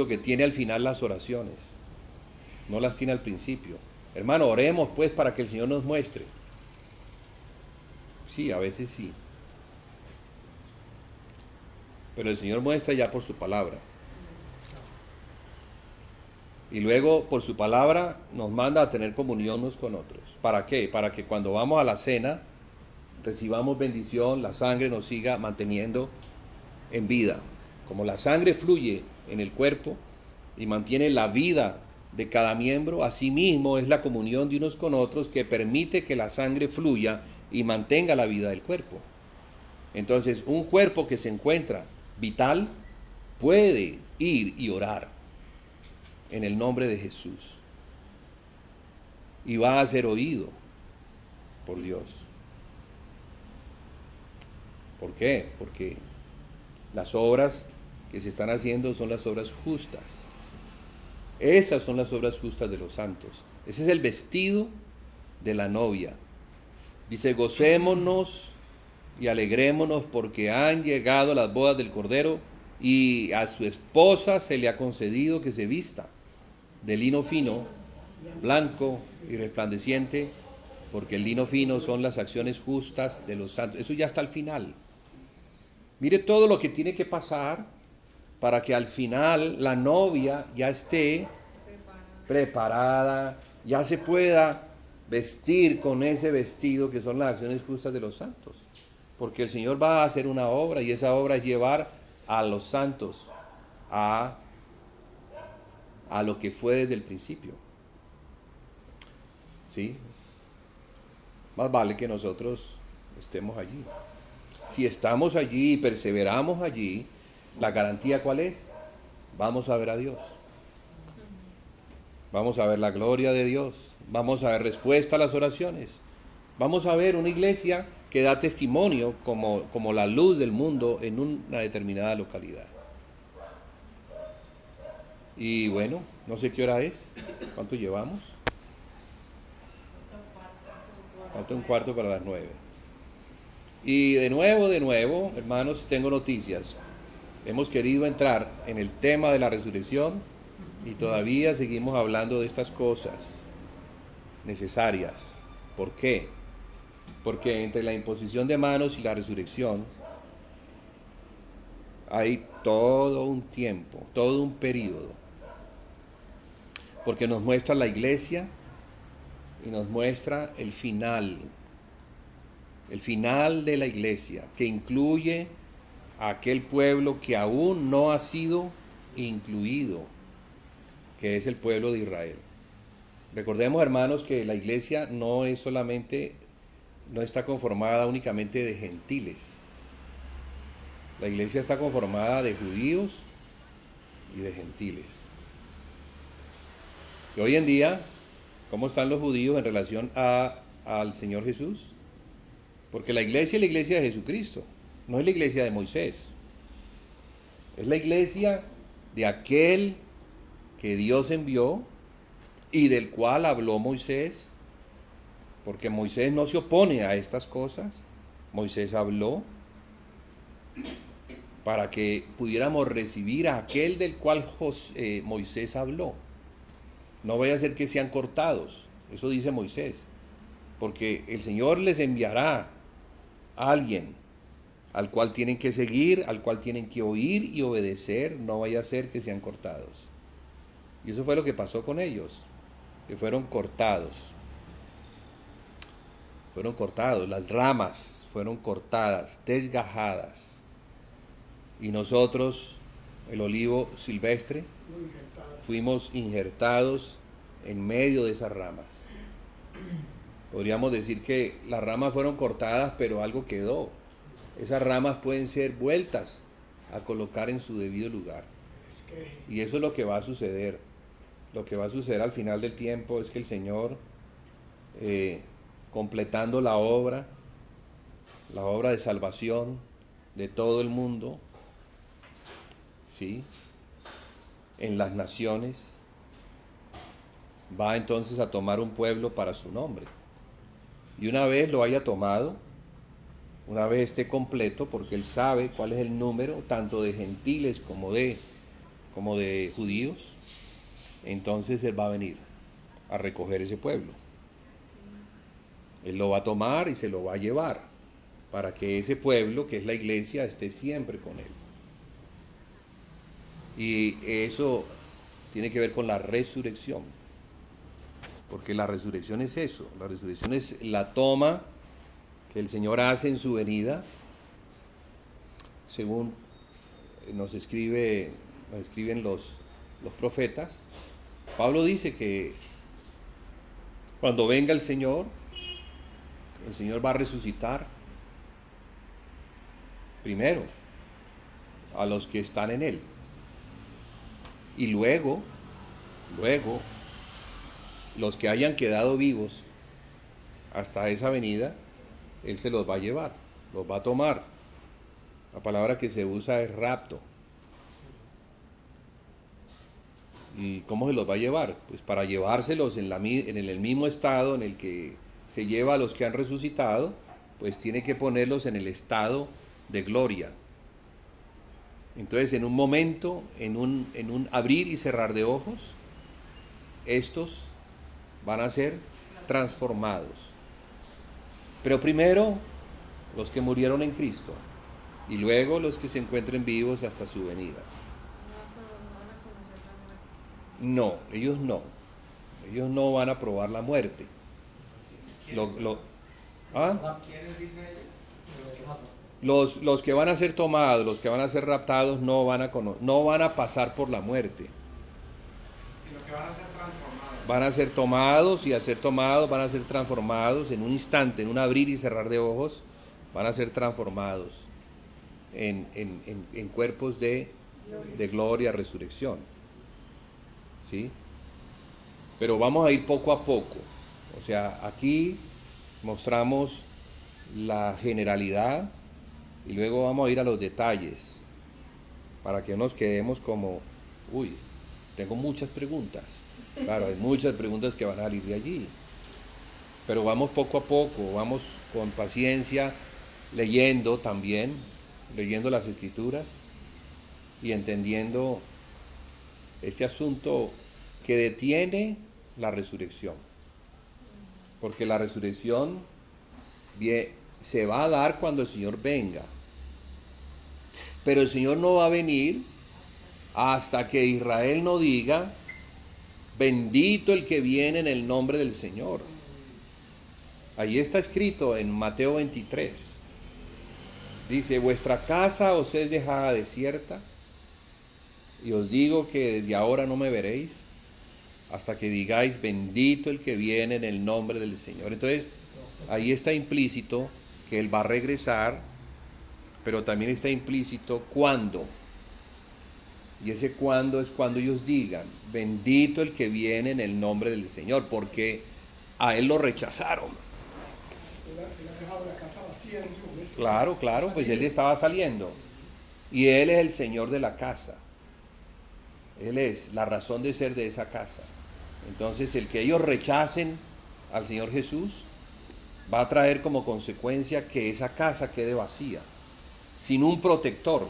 S1: que tiene al final las oraciones, no las tiene al principio. Hermano, oremos pues para que el Señor nos muestre. Sí, a veces sí. Pero el Señor muestra ya por su palabra. Y luego por su palabra nos manda a tener comunión unos con otros. ¿Para qué? Para que cuando vamos a la cena recibamos bendición, la sangre nos siga manteniendo en vida. Como la sangre fluye en el cuerpo y mantiene la vida de cada miembro, asimismo es la comunión de unos con otros que permite que la sangre fluya y mantenga la vida del cuerpo. Entonces, un cuerpo que se encuentra vital puede ir y orar en el nombre de Jesús y va a ser oído por Dios. ¿Por qué? Porque las obras que se están haciendo son las obras justas. Esas son las obras justas de los santos. Ese es el vestido de la novia. Dice, gocémonos y alegrémonos porque han llegado las bodas del Cordero y a su esposa se le ha concedido que se vista de lino fino, blanco y resplandeciente, porque el lino fino son las acciones justas de los santos. Eso ya está al final. Mire todo lo que tiene que pasar para que al final la novia ya esté preparada, ya se pueda vestir con ese vestido que son las acciones justas de los santos. Porque el Señor va a hacer una obra y esa obra es llevar a los santos a lo que fue desde el principio. ¿Sí? Más vale que nosotros estemos allí. Si estamos allí y perseveramos allí, ¿la garantía cuál es? Vamos a ver a Dios. Vamos a ver la gloria de Dios. Vamos a ver respuesta a las oraciones. Vamos a ver una iglesia que da testimonio como la luz del mundo en una determinada localidad. Y bueno, no sé qué hora es. ¿Cuánto llevamos? Falta un cuarto para las 9. Y de nuevo, hermanos, tengo noticias. Hemos querido entrar en el tema de la resurrección y todavía seguimos hablando de estas cosas necesarias. ¿Por qué? Porque entre la imposición de manos y la resurrección hay todo un tiempo, todo un periodo. Porque nos muestra la iglesia y nos muestra el final de la iglesia, que incluye a aquel pueblo que aún no ha sido incluido, que es el pueblo de Israel. Recordemos, hermanos, que la iglesia no está conformada únicamente de gentiles. La iglesia está conformada de judíos y de gentiles. Y hoy en día, ¿cómo están los judíos en relación al Señor Jesús? Porque la iglesia es la iglesia de Jesucristo, no es la iglesia de Moisés. Es la iglesia de aquel que Dios envió y del cual habló Moisés, porque Moisés no se opone a estas cosas. Moisés habló para que pudiéramos recibir a aquel del cual Moisés habló. No vaya a ser que sean cortados, eso dice Moisés, porque el Señor les enviará a alguien al cual tienen que seguir, al cual tienen que oír y obedecer, no vaya a ser que sean cortados. Y eso fue lo que pasó con ellos, que fueron cortados. Fueron cortados, las ramas fueron cortadas, desgajadas. Y nosotros, el olivo silvestre, fuimos injertados en medio de esas ramas. Podríamos decir que las ramas fueron cortadas, pero algo quedó. Esas ramas pueden ser vueltas a colocar en su debido lugar. Y eso es lo que va a suceder. Lo que va a suceder al final del tiempo es que el Señor, completando la obra de salvación de todo el mundo, ¿sí?, en las naciones, va entonces a tomar un pueblo para su nombre. Y una vez lo haya tomado, una vez esté completo, porque Él sabe cuál es el número, tanto de gentiles como de judíos, entonces Él va a venir a recoger ese pueblo. Él lo va a tomar y se lo va a llevar, para que ese pueblo, que es la iglesia, esté siempre con Él. Y eso tiene que ver con la resurrección, porque la resurrección es eso, la resurrección es la toma que el Señor hace en su venida, según nos escriben los profetas. Pablo dice que cuando venga el Señor va a resucitar primero a los que están en Él. Y luego, los que hayan quedado vivos hasta esa venida, Él se los va a llevar, los va a tomar. La palabra que se usa es rapto. ¿Y cómo se los va a llevar? Pues para llevárselos en el mismo estado en el que se lleva a los que han resucitado, pues tiene que ponerlos en el estado de gloria. Entonces, en un momento, en un abrir y cerrar de ojos, estos van a ser transformados. Pero primero, los que murieron en Cristo, y luego los que se encuentren vivos hasta su venida. No, ellos no van a probar la muerte.
S5: ¿Quiénes dicen ellos?
S1: Los que van a ser tomados, los que van a ser raptados, no van a pasar por la muerte.
S5: Sino que van a ser transformados.
S1: Van a ser tomados y a ser tomados van a ser transformados en un instante, en un abrir y cerrar de ojos, van a ser transformados en cuerpos de gloria, resurrección. ¿Sí? Pero vamos a ir poco a poco. O sea, aquí mostramos la generalidad y luego vamos a ir a los detalles para que no nos quedemos como, uy, tengo muchas preguntas. Claro, hay muchas preguntas que van a salir de allí. Pero vamos poco a poco, vamos con paciencia, leyendo también, leyendo las Escrituras y entendiendo este asunto que detiene la resurrección. Porque la resurrección se va a dar cuando el Señor venga. Pero el Señor no va a venir hasta que Israel no diga, bendito el que viene en el nombre del Señor. Ahí está escrito en Mateo 23. Dice, vuestra casa os es dejada desierta, y os digo que desde ahora no me veréis, hasta que digáis, bendito el que viene en el nombre del Señor. Entonces, ahí está implícito que Él va a regresar, pero también está implícito cuándo. Y ese cuándo es cuando ellos digan, bendito el que viene en el nombre del Señor, porque a Él lo rechazaron.
S2: Él ha dejado la casa vacía en ese momento.
S1: Claro, pues Él estaba saliendo. Y Él es el Señor de la casa. Él es la razón de ser de esa casa. Entonces, el que ellos rechacen al Señor Jesús va a traer como consecuencia que esa casa quede vacía, sin un protector,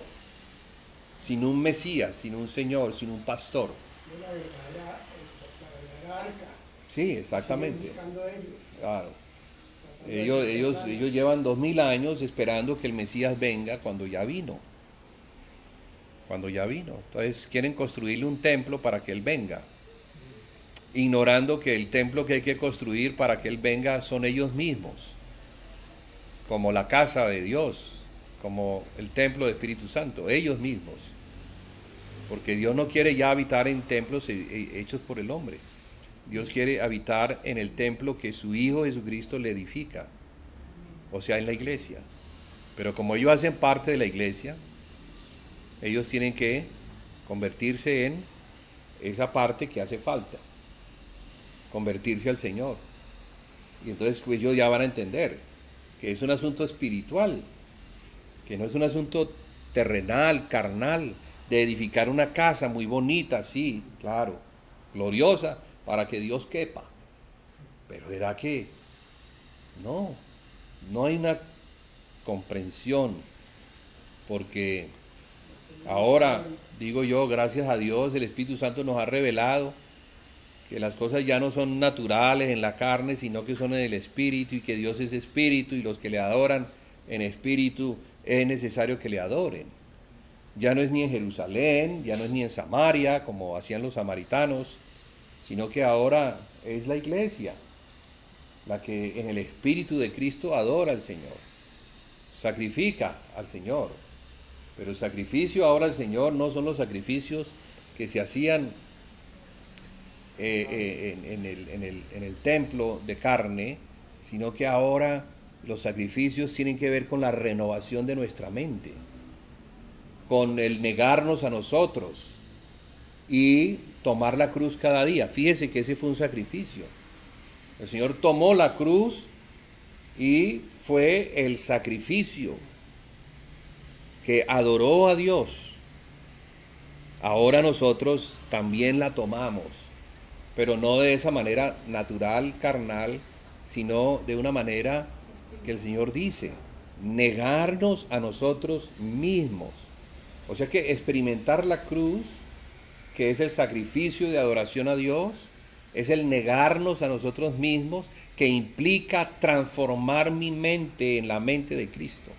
S1: sin un Mesías, sin un Señor, sin un pastor.
S2: La verdadera arca.
S1: Sí, exactamente.
S2: Siguen buscando ellos.
S1: Claro. Ellos llevan 2000 años esperando que el Mesías venga cuando ya vino. Entonces quieren construirle un templo para que Él venga, ignorando que el templo que hay que construir para que Él venga son ellos mismos, como la casa de Dios, como el templo del Espíritu Santo, ellos mismos. Porque Dios no quiere ya habitar en templos hechos por el hombre. Dios quiere habitar en el templo que su Hijo Jesucristo le edifica, o sea, en la iglesia. Pero como ellos hacen parte de la iglesia, ellos tienen que convertirse en esa parte que hace falta, convertirse al Señor. Y entonces pues, ellos ya van a entender que es un asunto espiritual, que no es un asunto terrenal, carnal, de edificar una casa muy bonita, sí, claro, gloriosa, para que Dios quepa. Pero era que no hay una comprensión, porque ahora, digo yo, gracias a Dios, el Espíritu Santo nos ha revelado que las cosas ya no son naturales en la carne, sino que son en el Espíritu, y que Dios es Espíritu, y los que le adoran en Espíritu es necesario que le adoren. Ya no es ni en Jerusalén, ya no es ni en Samaria, como hacían los samaritanos, sino que ahora es la iglesia la que en el Espíritu de Cristo adora al Señor, sacrifica al Señor. Pero el sacrificio ahora al Señor no son los sacrificios que se hacían en el templo de carne, sino que ahora los sacrificios tienen que ver con la renovación de nuestra mente, con el negarnos a nosotros y tomar la cruz cada día. Fíjese que ese fue un sacrificio. El Señor tomó la cruz y fue el sacrificio que adoró a Dios. Ahora nosotros también la tomamos, pero no de esa manera natural, carnal, sino de una manera que el Señor dice, negarnos a nosotros mismos. O sea que experimentar la cruz, que es el sacrificio de adoración a Dios, es el negarnos a nosotros mismos, que implica transformar mi mente en la mente de Cristo.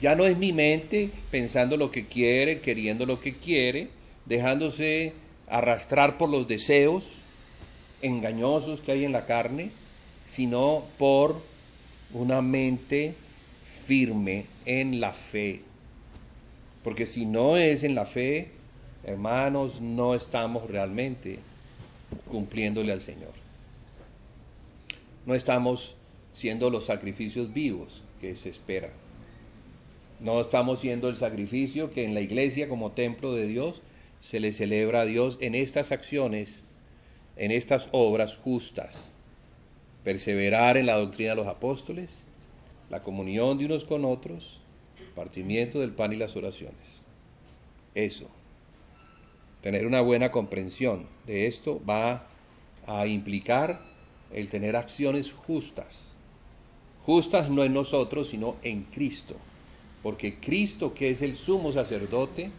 S1: Ya no es mi mente pensando lo que quiere, queriendo lo que quiere, dejándose arrastrar por los deseos engañosos que hay en la carne, sino por una mente firme en la fe. Porque si no es en la fe, hermanos, no estamos realmente cumpliéndole al Señor. No estamos siendo los sacrificios vivos. que se espera. No estamos siendo el sacrificio que en la iglesia como templo de Dios se le celebra a Dios en estas acciones, en estas obras justas. Perseverar en la doctrina de los apóstoles, la comunión de unos con otros, partimiento del pan y las oraciones. Eso. Tener una buena comprensión de esto va a implicar el tener acciones justas. Justas no en nosotros, sino en Cristo. Porque Cristo, que es el sumo sacerdote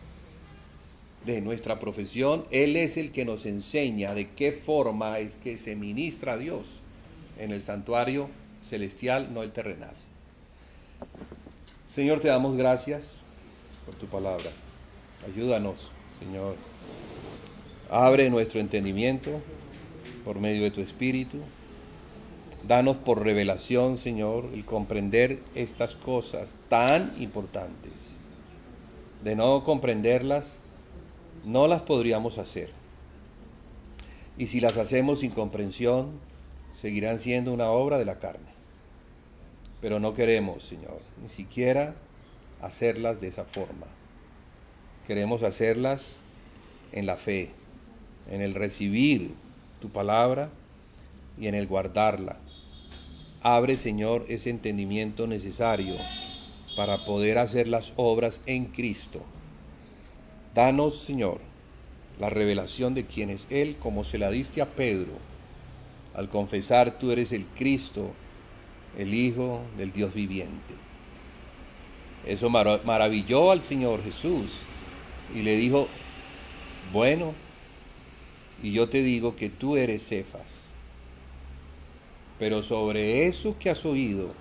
S1: de nuestra profesión, Él es el que nos enseña de qué forma es que se ministra a Dios en el santuario celestial, no el terrenal. Señor, te damos gracias por tu palabra. Ayúdanos, Señor. Abre nuestro entendimiento por medio de tu Espíritu. Danos por revelación, Señor, el comprender estas cosas tan importantes. De no comprenderlas, no las podríamos hacer. Y si las hacemos sin comprensión, seguirán siendo una obra de la carne. Pero no queremos, Señor, ni siquiera hacerlas de esa forma. Queremos hacerlas en la fe, en el recibir tu palabra y en el guardarla. Abre, Señor, ese entendimiento necesario para poder hacer las obras en Cristo. Danos, Señor, la revelación de quién es Él, como se la diste a Pedro, al confesar: tú eres el Cristo, el Hijo del Dios viviente. Eso maravilló al Señor Jesús y le dijo: bueno, y yo te digo que tú eres Cefas, pero sobre eso que has oído,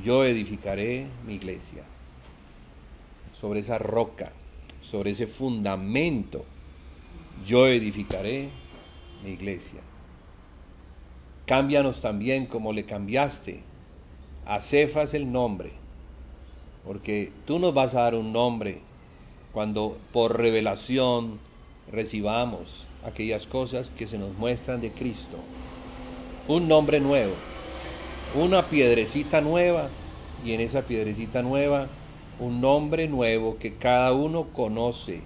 S1: yo edificaré mi iglesia. Sobre esa roca, sobre ese fundamento, yo edificaré mi iglesia. Cámbianos también como le cambiaste a Cefas el nombre, porque tú nos vas a dar un nombre cuando por revelación recibamos aquellas cosas que se nos muestran de Cristo. Un nombre nuevo, una piedrecita nueva, y en esa piedrecita nueva un nombre nuevo que cada uno conoce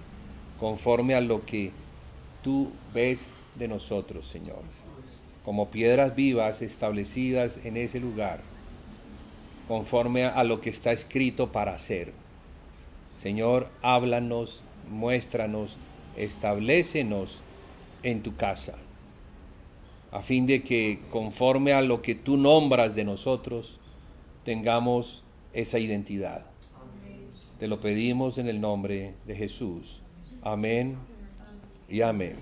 S1: conforme a lo que tú ves de nosotros, Señor, como piedras vivas establecidas en ese lugar, conforme a lo que está escrito para hacer. Señor, háblanos, muéstranos, establécenos en tu casa, a fin de que conforme a lo que tú nombras de nosotros, tengamos esa identidad. Te lo pedimos en el nombre de Jesús. Amén y amén.